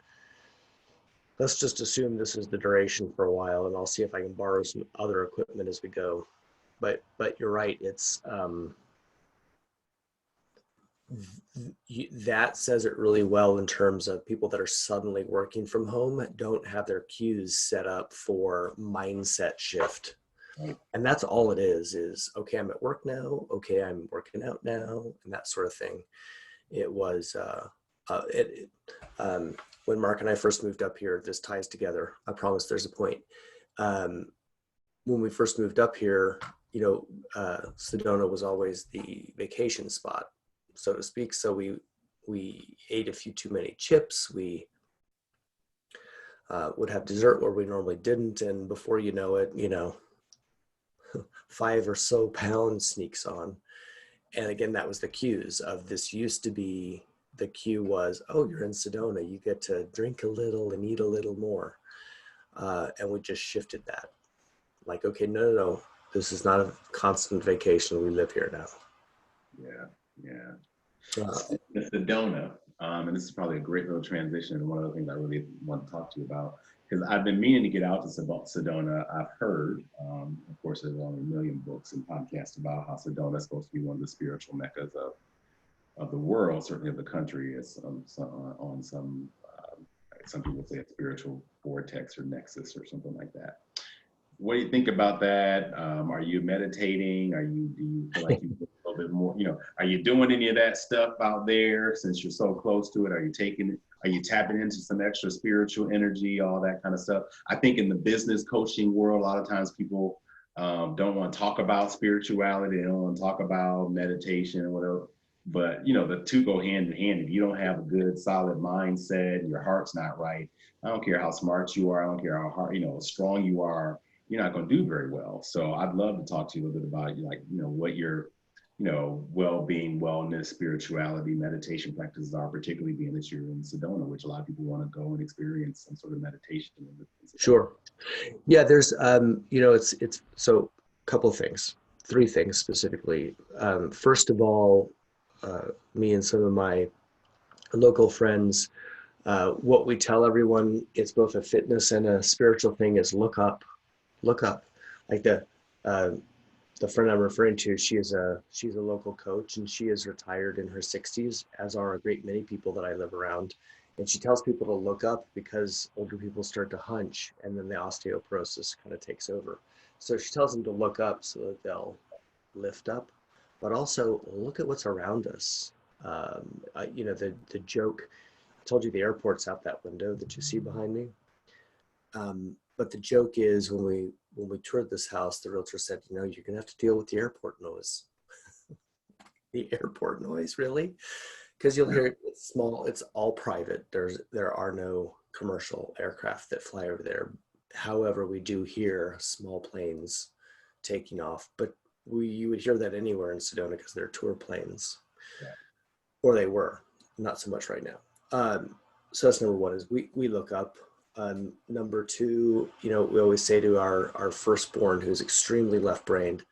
[SPEAKER 2] let's just assume this is the duration for a while, and I'll see if I can borrow some other equipment as we go. But you're right. It's that says it really well in terms of people that are suddenly working from home don't have their cues set up for mindset shift.
[SPEAKER 1] Right.
[SPEAKER 2] And that's all it is okay, I'm at work now. Okay, I'm working out now, and that sort of thing. It was it, when Mark and I first moved up here, this ties together. I promise there's a point. When we first moved up here, Sedona was always the vacation spot, so to speak. So we ate a few too many chips. We would have dessert where we normally didn't, and before you know it, 5 or so pounds sneaks on. And again, that was the cues of this. Used to be the cue was, oh, you're in Sedona, you get to drink a little and eat a little more, and we just shifted that. Like, okay, no, this is not a constant vacation. We live here now.
[SPEAKER 1] Yeah. The Sedona, and this is probably a great little transition, and one of the things I really want to talk to you about, because I've been meaning to get out to Sedona. I've heard, of course, there's only a million books and podcasts about how Sedona is supposed to be one of the spiritual meccas of the world, certainly of the country. It's on some people say a spiritual vortex or nexus or something like that. What do you think about that? Are you meditating? Do you feel like you do a little bit more? Are you doing any of that stuff out there since you're so close to it? Are you tapping into some extra spiritual energy, all that kind of stuff? I think in the business coaching world, a lot of times people don't want to talk about spirituality. They don't want to talk about meditation or whatever. But the two go hand in hand. If you don't have a good, solid mindset, your heart's not right. I don't care how smart you are. I don't care how hard, strong you are. You're not going to do very well. So I'd love to talk to you a little bit about what your well-being, wellness, spirituality, meditation practices are, particularly being that you're in Sedona, which a lot of people want to go and experience some sort of meditation.
[SPEAKER 2] Sure. Yeah, there's it's so a couple of things, 3 things specifically. First of all, me and some of my local friends, what we tell everyone, it's both a fitness and a spiritual thing, is look up. Like the friend I'm referring to, she's a local coach, and she is retired in her 60s, as are a great many people that I live around. And she tells people to look up because older people start to hunch, and then the osteoporosis kind of takes over. So she tells them to look up so that they'll lift up, but also look at what's around us. You know, the joke, I told you the airport's out that window that you see behind me. But the joke is when we toured this house, the realtor said, you know, you're gonna have to deal with the airport noise. The airport noise, really? Because you'll hear it's small, it's all private. There are no commercial aircraft that fly over there. However, we do hear small planes taking off, but you would hear that anywhere in Sedona because they're tour planes,
[SPEAKER 1] Yeah.
[SPEAKER 2] or they were, not so much right now. So that's number one, is we look up. Number two, you know, we always say to our firstborn, who's extremely left-brained,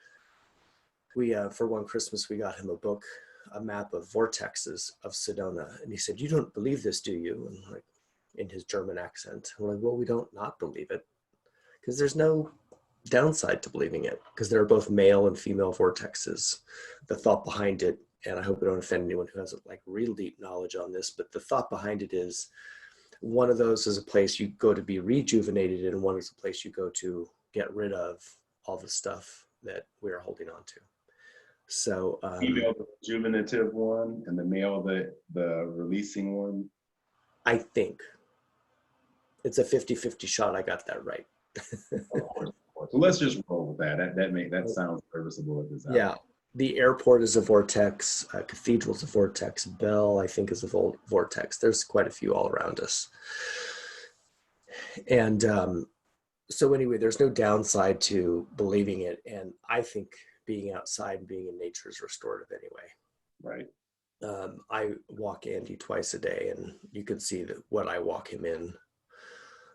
[SPEAKER 2] we for one Christmas we got him a book, a map of vortexes of Sedona, and he said, "You don't believe this, do you?" And like, in his German accent, I'm like, "Well, we don't not believe it, because there's no downside to believing it, because there are both male and female vortexes." The thought behind it, and I hope I don't offend anyone who has like real deep knowledge on this, but the thought behind it is, one of those is a place you go to be rejuvenated, and one is a place you go to get rid of all the stuff that we are holding on to. So
[SPEAKER 1] Female, the rejuvenative one, and the male, the releasing one.
[SPEAKER 2] I think it's a 50-50 shot. I got that right.
[SPEAKER 1] Of course, of course. So let's just roll with that. That sounds serviceable at this hour.
[SPEAKER 2] Yeah. The airport is a vortex. Cathedral is a vortex. Bell, I think, is a vortex. There's quite a few all around us. And so anyway, there's no downside to believing it. And I think being outside and being in nature is restorative anyway.
[SPEAKER 1] Right.
[SPEAKER 2] I walk Andy twice a day, and you can see that what I walk him in,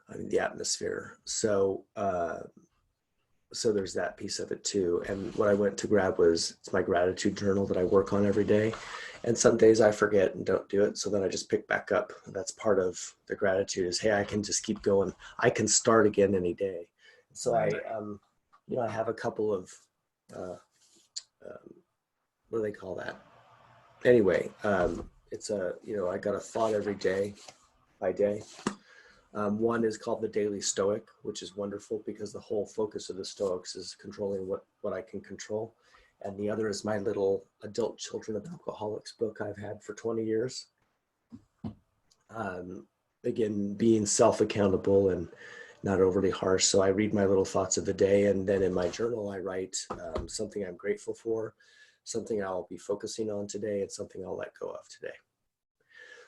[SPEAKER 2] I mean, the atmosphere. So so there's that piece of it too. And what I went to grab was, it's my gratitude journal that I work on every day. And some days I forget and don't do it. So then I just pick back up. That's part of the gratitude, is, hey, I can just keep going. I can start again any day. So I, you know, I have a couple of, what do they call that? Anyway, it's a, you know, I got a thought every day by day. One is called the Daily Stoic, which is wonderful because the whole focus of the Stoics is controlling what I can control. And the other is my little Adult Children of Alcoholics book I've had for 20 years. Again, being self-accountable and not overly harsh. So I read my little thoughts of the day, and then in my journal, I write something I'm grateful for, something I'll be focusing on today, and something I'll let go of today.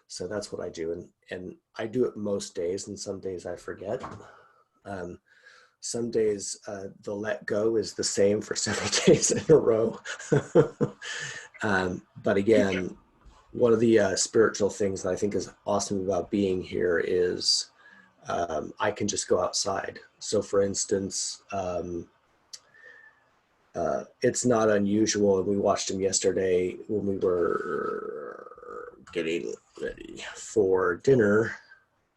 [SPEAKER 2] So that's what I do. And I do it most days, and some days I forget. Some days the let go is the same for several days in a row. But again, one of the spiritual things that I think is awesome about being here is I can just go outside. So for instance, it's not unusual, and we watched him yesterday when we were getting ready for dinner.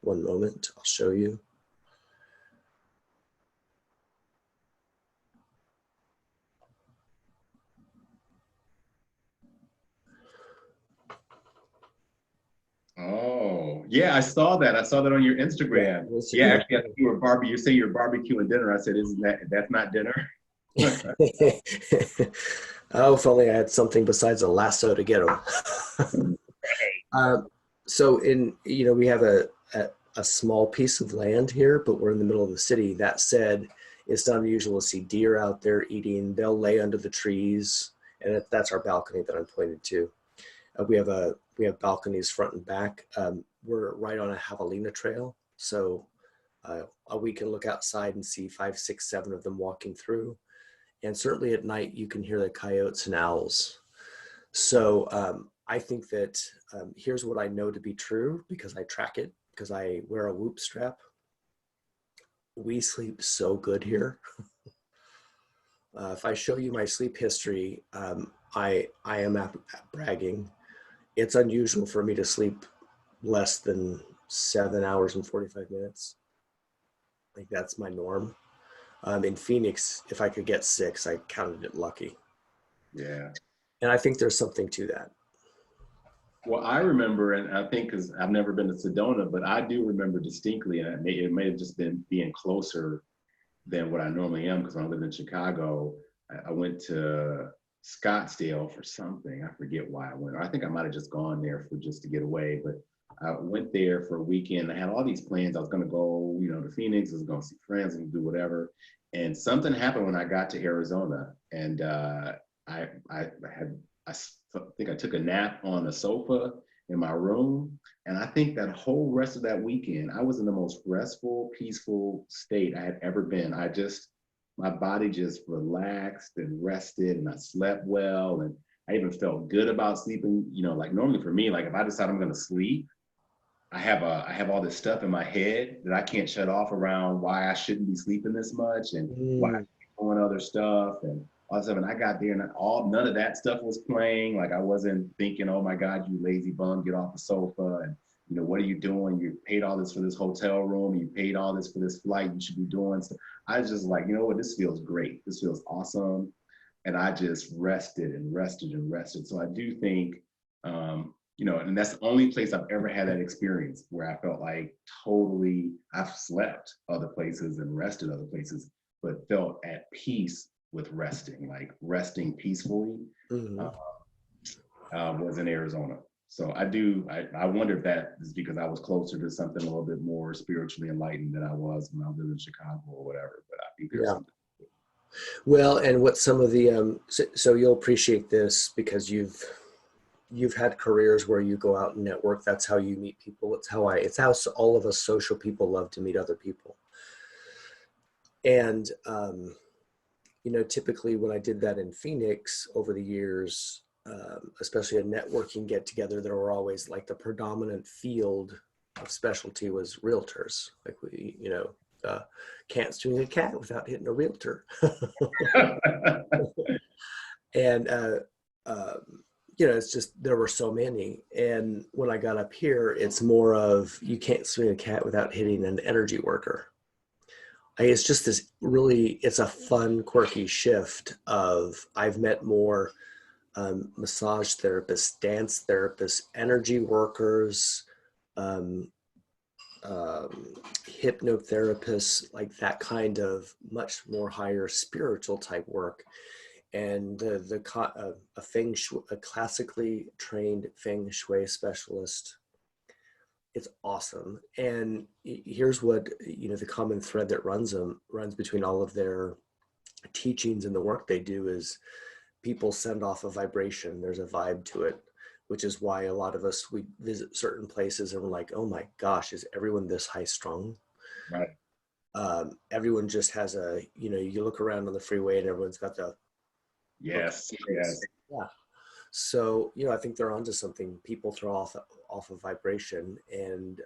[SPEAKER 2] One moment, I'll show you.
[SPEAKER 1] Oh, yeah, I saw that. I saw that on your Instagram. Yeah, actually, I think you were you're saying you're barbecuing dinner. I said, isn't that's not dinner?
[SPEAKER 2] Oh, if only I had something besides a lasso to get them. So you know, we have a small piece of land here, but we're in the middle of the city. That said, it's not unusual to see deer out there eating. They'll lay under the trees, and that's our balcony that I'm pointed to. We have balconies front and back. We're right on a javelina trail, so we can look outside and see 5, 6, 7 of them walking through. And certainly at night, you can hear the coyotes and owls. So I think that here's what I know to be true, because I track it, because I wear a whoop strap. We sleep so good here. If I show you my sleep history, I am bragging. It's unusual for me to sleep less than 7 hours and 45 minutes. Like, that's my norm. In Phoenix, if I could get 6, I counted it lucky.
[SPEAKER 1] Yeah.
[SPEAKER 2] And I think there's something to that.
[SPEAKER 1] Well, I remember, and I think because I've never been to Sedona, but I do remember distinctly, and it may have just been being closer than what I normally am, because when I lived in Chicago, I went to Scottsdale for something. I forget why I went. Or I think I might have just gone there for just to get away. But I went there for a weekend. I had all these plans. I was going to go, to Phoenix. I was going to see friends and do whatever. And something happened when I got to Arizona, and I think I took a nap on a sofa in my room. And I think that whole rest of that weekend, I was in the most restful, peaceful state I had ever been. My body just relaxed and rested, and I slept well. And I even felt good about sleeping. Like normally for me, like if I decide I'm going to sleep, I have all this stuff in my head that I can't shut off around why I shouldn't be sleeping this much and why I'm doing other stuff and all this stuff. And I got there and none of that stuff was playing. Like I wasn't thinking, oh my God, you lazy bum, get off the sofa. And what are you doing? You paid all this for this hotel room. You paid all this for this flight. You should be doing stuff. I was just like, you know what? This feels great. This feels awesome. And I just rested and rested and rested. So I do think, and that's the only place I've ever had that experience where I felt like totally, I've slept other places and rested other places, but felt at peace with resting, like resting peacefully, was in Arizona. So I wonder if that is because I was closer to something a little bit more spiritually enlightened than I was when I lived in Chicago or whatever, but I think there's something.
[SPEAKER 2] Well, and what some of the, so you'll appreciate this because you've had careers where you go out and network. That's how you meet people. It's how all of us social people love to meet other people. And, typically when I did that in Phoenix over the years, especially a networking get together, there were always like the predominant field of specialty was realtors. Like we, can't swing a cat without hitting a realtor. And, it's just, there were so many. And when I got up here, it's more of, you can't swing a cat without hitting an energy worker. It's just this really, it's a fun, quirky shift of, I've met more massage therapists, dance therapists, energy workers, hypnotherapists, like that kind of much more higher spiritual type work. And a classically trained feng shui specialist. It's awesome. And here's what, the common thread that runs between all of their teachings and the work they do is people send off a vibration. There's a vibe to it, which is why a lot of us, we visit certain places and we're like, oh my gosh, is everyone this high strung?
[SPEAKER 1] Right.
[SPEAKER 2] Everyone just has you look around on the freeway and everyone's got the,
[SPEAKER 1] yes.
[SPEAKER 2] Yeah. So, I think they're onto something. People throw off a vibration, and,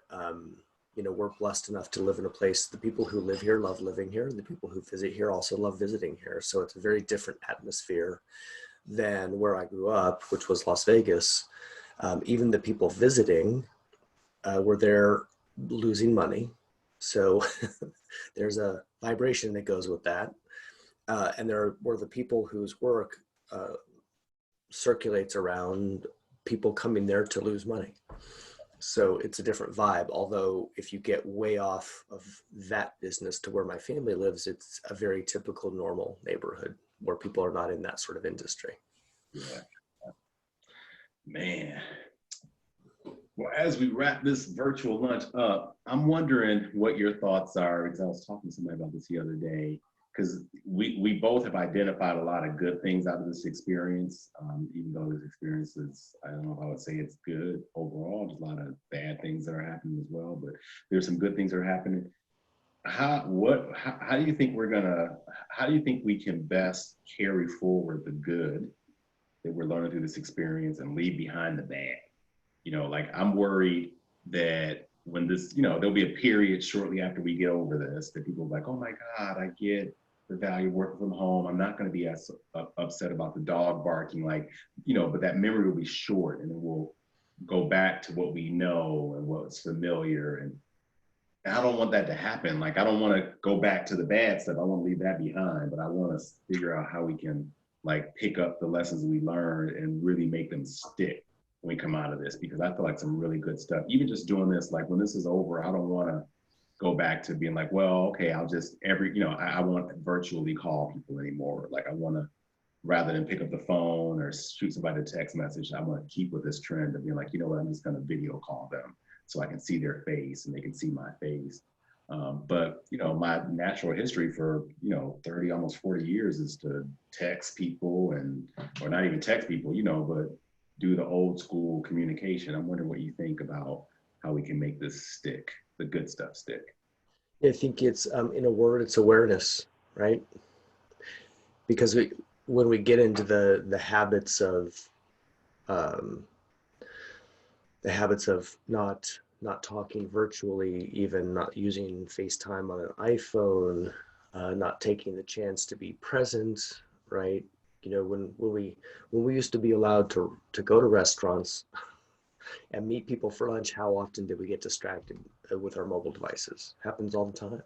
[SPEAKER 2] we're blessed enough to live in a place. The people who live here love living here. The people who visit here also love visiting here. So it's a very different atmosphere than where I grew up, which was Las Vegas. Even the people visiting were there losing money. So there's a vibration that goes with that. And there were the people whose work circulates around people coming there to lose money. So it's a different vibe. Although if you get way off of that business to where my family lives, it's a very typical normal neighborhood where people are not in that sort of industry.
[SPEAKER 1] Yeah. Man. Well, as we wrap this virtual lunch up, I'm wondering what your thoughts are, because I was talking to somebody about this the other day, because we both have identified a lot of good things out of this experience, even though this experience is, I don't know if I would say it's good overall. There's a lot of bad things that are happening as well, but there's some good things that are happening. How do you think how do you think we can best carry forward the good that we're learning through this experience and leave behind the bad? Like I'm worried that when this, there'll be a period shortly after we get over this that people are like, oh my God, I get the value of working from home. I'm not going to be as upset about the dog barking, but that memory will be short, and then we'll go back to what we know and what's familiar. And I don't want that to happen. Like, I don't want to go back to the bad stuff. I want to leave that behind, but I want to figure out how we can pick up the lessons we learned and really make them stick when we come out of this, because I feel like some really good stuff, even just doing this, like when this is over, I don't want to go back to being like, well, okay, I'll just I won't virtually call people anymore. Like I want to, rather than pick up the phone or shoot somebody a text message, I want to keep with this trend of being like, you know what, I'm just going to video call them so I can see their face and they can see my face. But my natural history for 30, almost 40 years is to text people or not even text people, but do the old school communication. I'm wondering what you think about how we can make this stick, the good stuff stick.
[SPEAKER 2] I think it's, in a word, it's awareness, right? Because when we get into the um, habits of not talking virtually, even not using FaceTime on an iPhone, not taking the chance to be present, right? When we used to be allowed to go to restaurants and meet people for lunch, how often did we get distracted with our mobile devices? Happens all the time.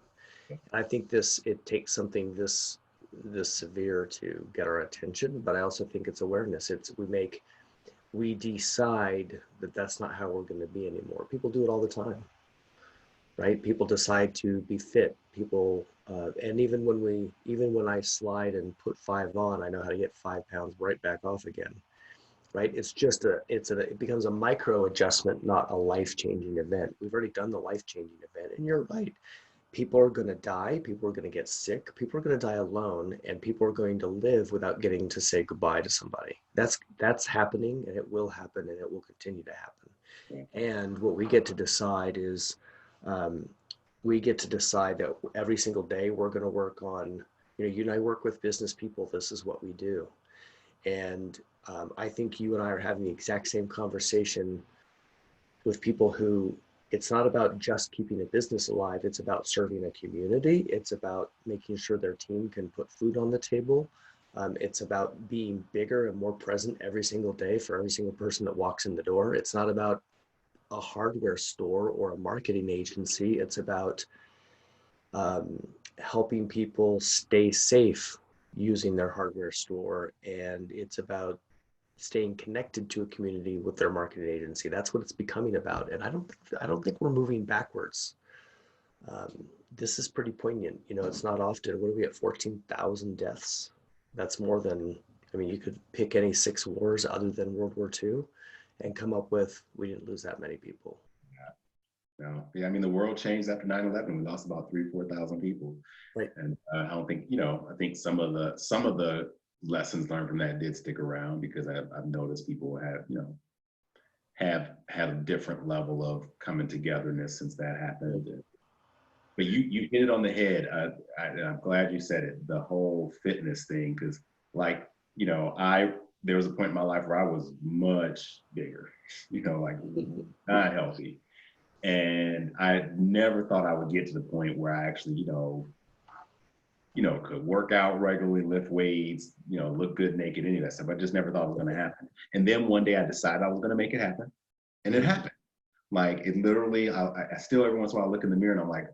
[SPEAKER 2] I think it takes something this severe to get our attention, but I also think it's awareness. We decide that that's not how we're going to be anymore. People do it all the time, right? People decide to be fit. And even when I slide and put 5 on, I know how to get 5 pounds right back off again, right? It becomes a micro adjustment, not a life-changing event. We've already done the life-changing event, and you're right. People are going to die. People are going to get sick. People are going to die alone, and people are going to live without getting to say goodbye to somebody. That's happening, and it will happen, and it will continue to happen. And what we get to decide is, we get to decide that every single day we're going to work on. You and I work with business people. This is what we do, and I think you and I are having the exact same conversation with people who, it's not about just keeping a business alive. It's about serving a community. It's about making sure their team can put food on the table. It's about being bigger and more present every single day for every single person that walks in the door. It's not about a hardware store or a marketing agency. It's about helping people stay safe using their hardware store. And it's about staying connected to a community with their marketing agency. That's what it's becoming about. And I don't think we're moving backwards. This is pretty poignant. It's not often. What are we at? 14,000 deaths. That's more than, you could pick any 6 wars other than World War II and come up with, we didn't lose that many people.
[SPEAKER 1] No, yeah, the world changed after 9/11. We lost about 4,000 people.
[SPEAKER 2] Right.
[SPEAKER 1] And I don't think, I think some of the lessons learned from that did stick around, because I've noticed people have had a different level of coming togetherness since that happened. But you hit it on the head. I'm glad you said it, the whole fitness thing, because there was a point in my life where I was much bigger, like not healthy. And I never thought I would get to the point where I actually, could work out regularly, lift weights, look good naked, any of that stuff. I just never thought it was going to happen. And then one day I decided I was going to make it happen, and it happened. Like it literally, I still every once in a while look in the mirror and I'm like,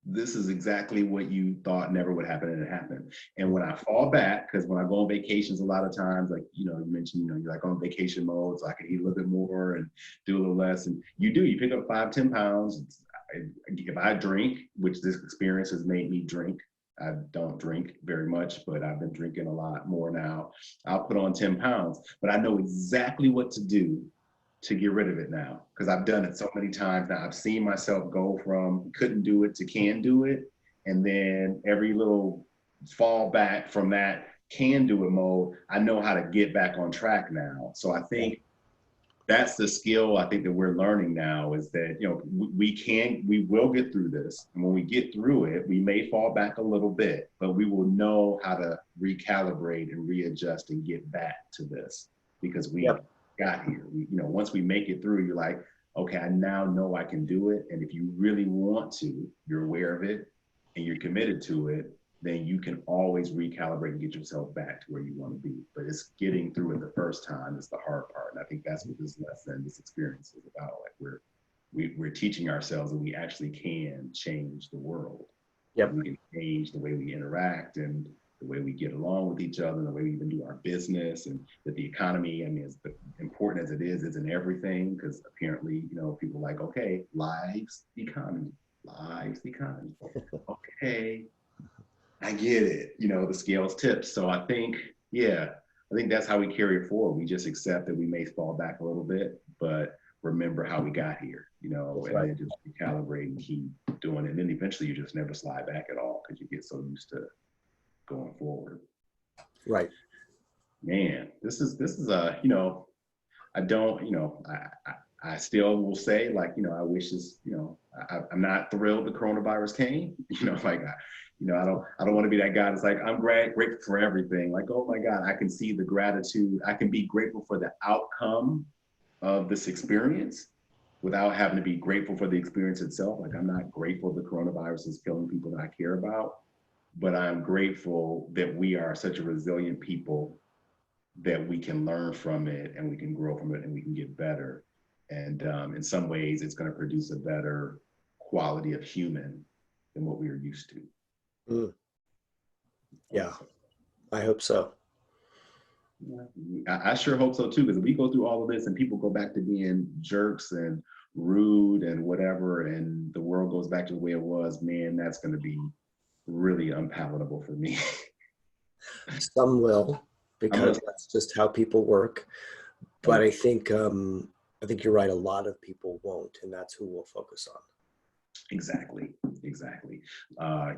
[SPEAKER 1] this is exactly what you thought never would happen, and it happened. And when I fall back, because when I go on vacations, a lot of times, like you mentioned, you're like on vacation mode, so I can eat a little bit more and do a little less. And you pick up 5-10 pounds. If I drink, which this experience has made me drink, I don't drink very much, but I've been drinking a lot more now. I'll put on 10 pounds, but I know exactly what to do to get rid of it now, because I've done it so many times now. I've seen myself go from couldn't do it to can do it, and then every little fall back from that can do it mode, I know how to get back on track now. So I think that's the skill I think that we're learning now, is that we will get through this, and when we get through it, we may fall back a little bit, but we will know how to recalibrate and readjust and get back to this, because we got here. Once we make it through, you're like, okay, I now know I can do it. And if you really want to, you're aware of it and you're committed to it, then you can always recalibrate and get yourself back to where you want to be. But it's getting through it the first time is the hard part. And I think that's what this lesson, this experience is about. Like we're teaching ourselves that we actually can change the world.
[SPEAKER 2] Yep.
[SPEAKER 1] We can change the way we interact and the way we get along with each other, and the way we even do our business, and that the economy, as important as it is, isn't everything, because apparently, people are like, okay, lives, economy. lives, the economy. Okay, I get it. You know, the scales tipped. So I think, yeah, I think that's how we carry it forward. We just accept that we may fall back a little bit, but remember how we got here, you know,
[SPEAKER 2] That's
[SPEAKER 1] and
[SPEAKER 2] right.
[SPEAKER 1] then just recalibrate and keep doing it. And then eventually you just never slide back at all because you get so used to going forward.
[SPEAKER 2] Right.
[SPEAKER 1] Man, this is a, you know, I don't, you know, I still will say, like, you know, I wish this, you know, I'm not thrilled the coronavirus came. You know, like, you know, I don't want to be that guy that's like, I'm grateful for everything. Like, oh my God, I can see the gratitude. I can be grateful for the outcome of this experience without having to be grateful for the experience itself. Like, I'm not grateful the coronavirus is killing people that I care about, but I'm grateful that we are such a resilient people that we can learn from it and we can grow from it and we can get better. And in some ways, it's going to produce a better quality of human than what we are used to.
[SPEAKER 2] Mm. Yeah, I hope so.
[SPEAKER 1] I sure hope so too, because if we go through all of this and people go back to being jerks and rude and whatever, and the world goes back to the way it was, man, that's going to be really unpalatable for me.
[SPEAKER 2] Some will,
[SPEAKER 1] I'm gonna
[SPEAKER 2] because that's just how people work. But I think you're right. A lot of people won't, and that's who we'll focus on.
[SPEAKER 1] exactly, exactly.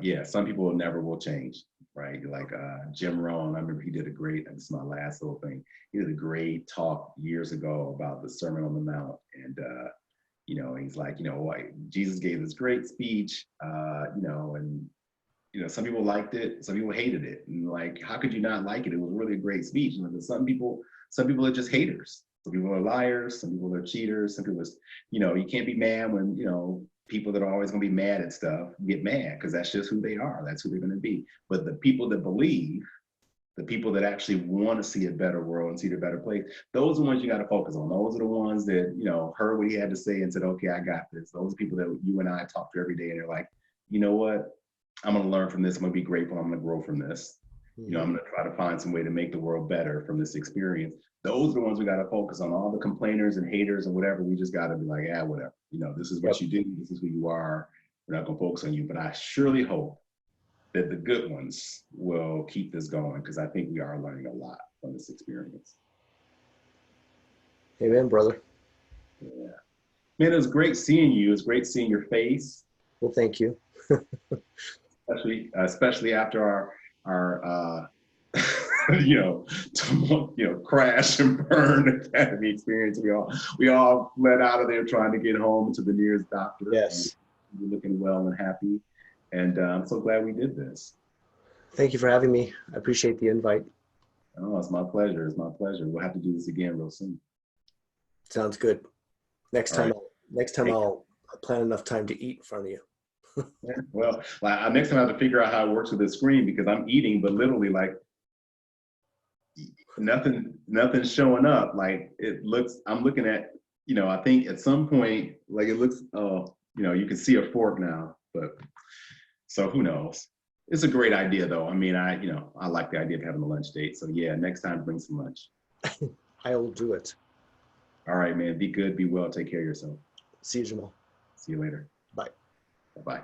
[SPEAKER 1] Yeah, some people will change, right? Like Jim Rohn, I remember he did a great, this is my last little thing, he did a great talk years ago about the Sermon on the Mount. And, you know, he's like, you know, Jesus gave this great speech, you know, and, you know, some people liked it, some people hated it. And like, how could you not like it? It was really a great speech. And some people are just haters. Some people are liars, some people are cheaters, some people are, you know, you can't be mad when, you know, people that are always going to be mad at stuff get mad because that's just who they are. That's who they're going to be. But the people that believe, the people that actually want to see a better world and see a better place, those are the ones you got to focus on. Those are the ones that, you know, heard what he had to say and said, okay, I got this. Those are people that you and I talk to every day and they're like, you know what? I'm going to learn from this. I'm going to be grateful. I'm going to grow from this. You know, I'm going to try to find some way to make the world better from this experience. Those are the ones we got to focus on. All the complainers and haters and whatever, we just got to be like, yeah, whatever. You know, this is what you do. This is who you are. We're not going to focus on you. But I surely hope that the good ones will keep this going because I think we are learning a lot from this experience.
[SPEAKER 2] Amen, brother.
[SPEAKER 1] Yeah. Man, it was great seeing you. It's great seeing your face.
[SPEAKER 2] Well, thank you.
[SPEAKER 1] Especially after our you know, crash and burn academy experience. We all fled out of there trying to get home to the nearest doctor.
[SPEAKER 2] Yes.
[SPEAKER 1] We're looking well and happy. And I'm so glad we did this.
[SPEAKER 2] Thank you for having me. I appreciate the invite.
[SPEAKER 1] Oh, it's my pleasure. It's my pleasure. We'll have to do this again real soon.
[SPEAKER 2] Sounds good. Next time
[SPEAKER 1] Hey.
[SPEAKER 2] I'll plan enough time to eat in front of you.
[SPEAKER 1] Yeah, well, next time I have to figure out how it works with the screen because I'm eating, but literally like nothing's showing up. Like I'm looking at, you know, I think at some point, like it looks, oh, you know, you can see a fork now, but so who knows? It's a great idea though. I mean, you know, I like the idea of having a lunch date. So yeah, next time bring some lunch.
[SPEAKER 2] I will do it.
[SPEAKER 1] All right, man. Be good, be well, take care of yourself.
[SPEAKER 2] See you, Jamal.
[SPEAKER 1] See you later.
[SPEAKER 2] Bye.
[SPEAKER 1] Bye-bye.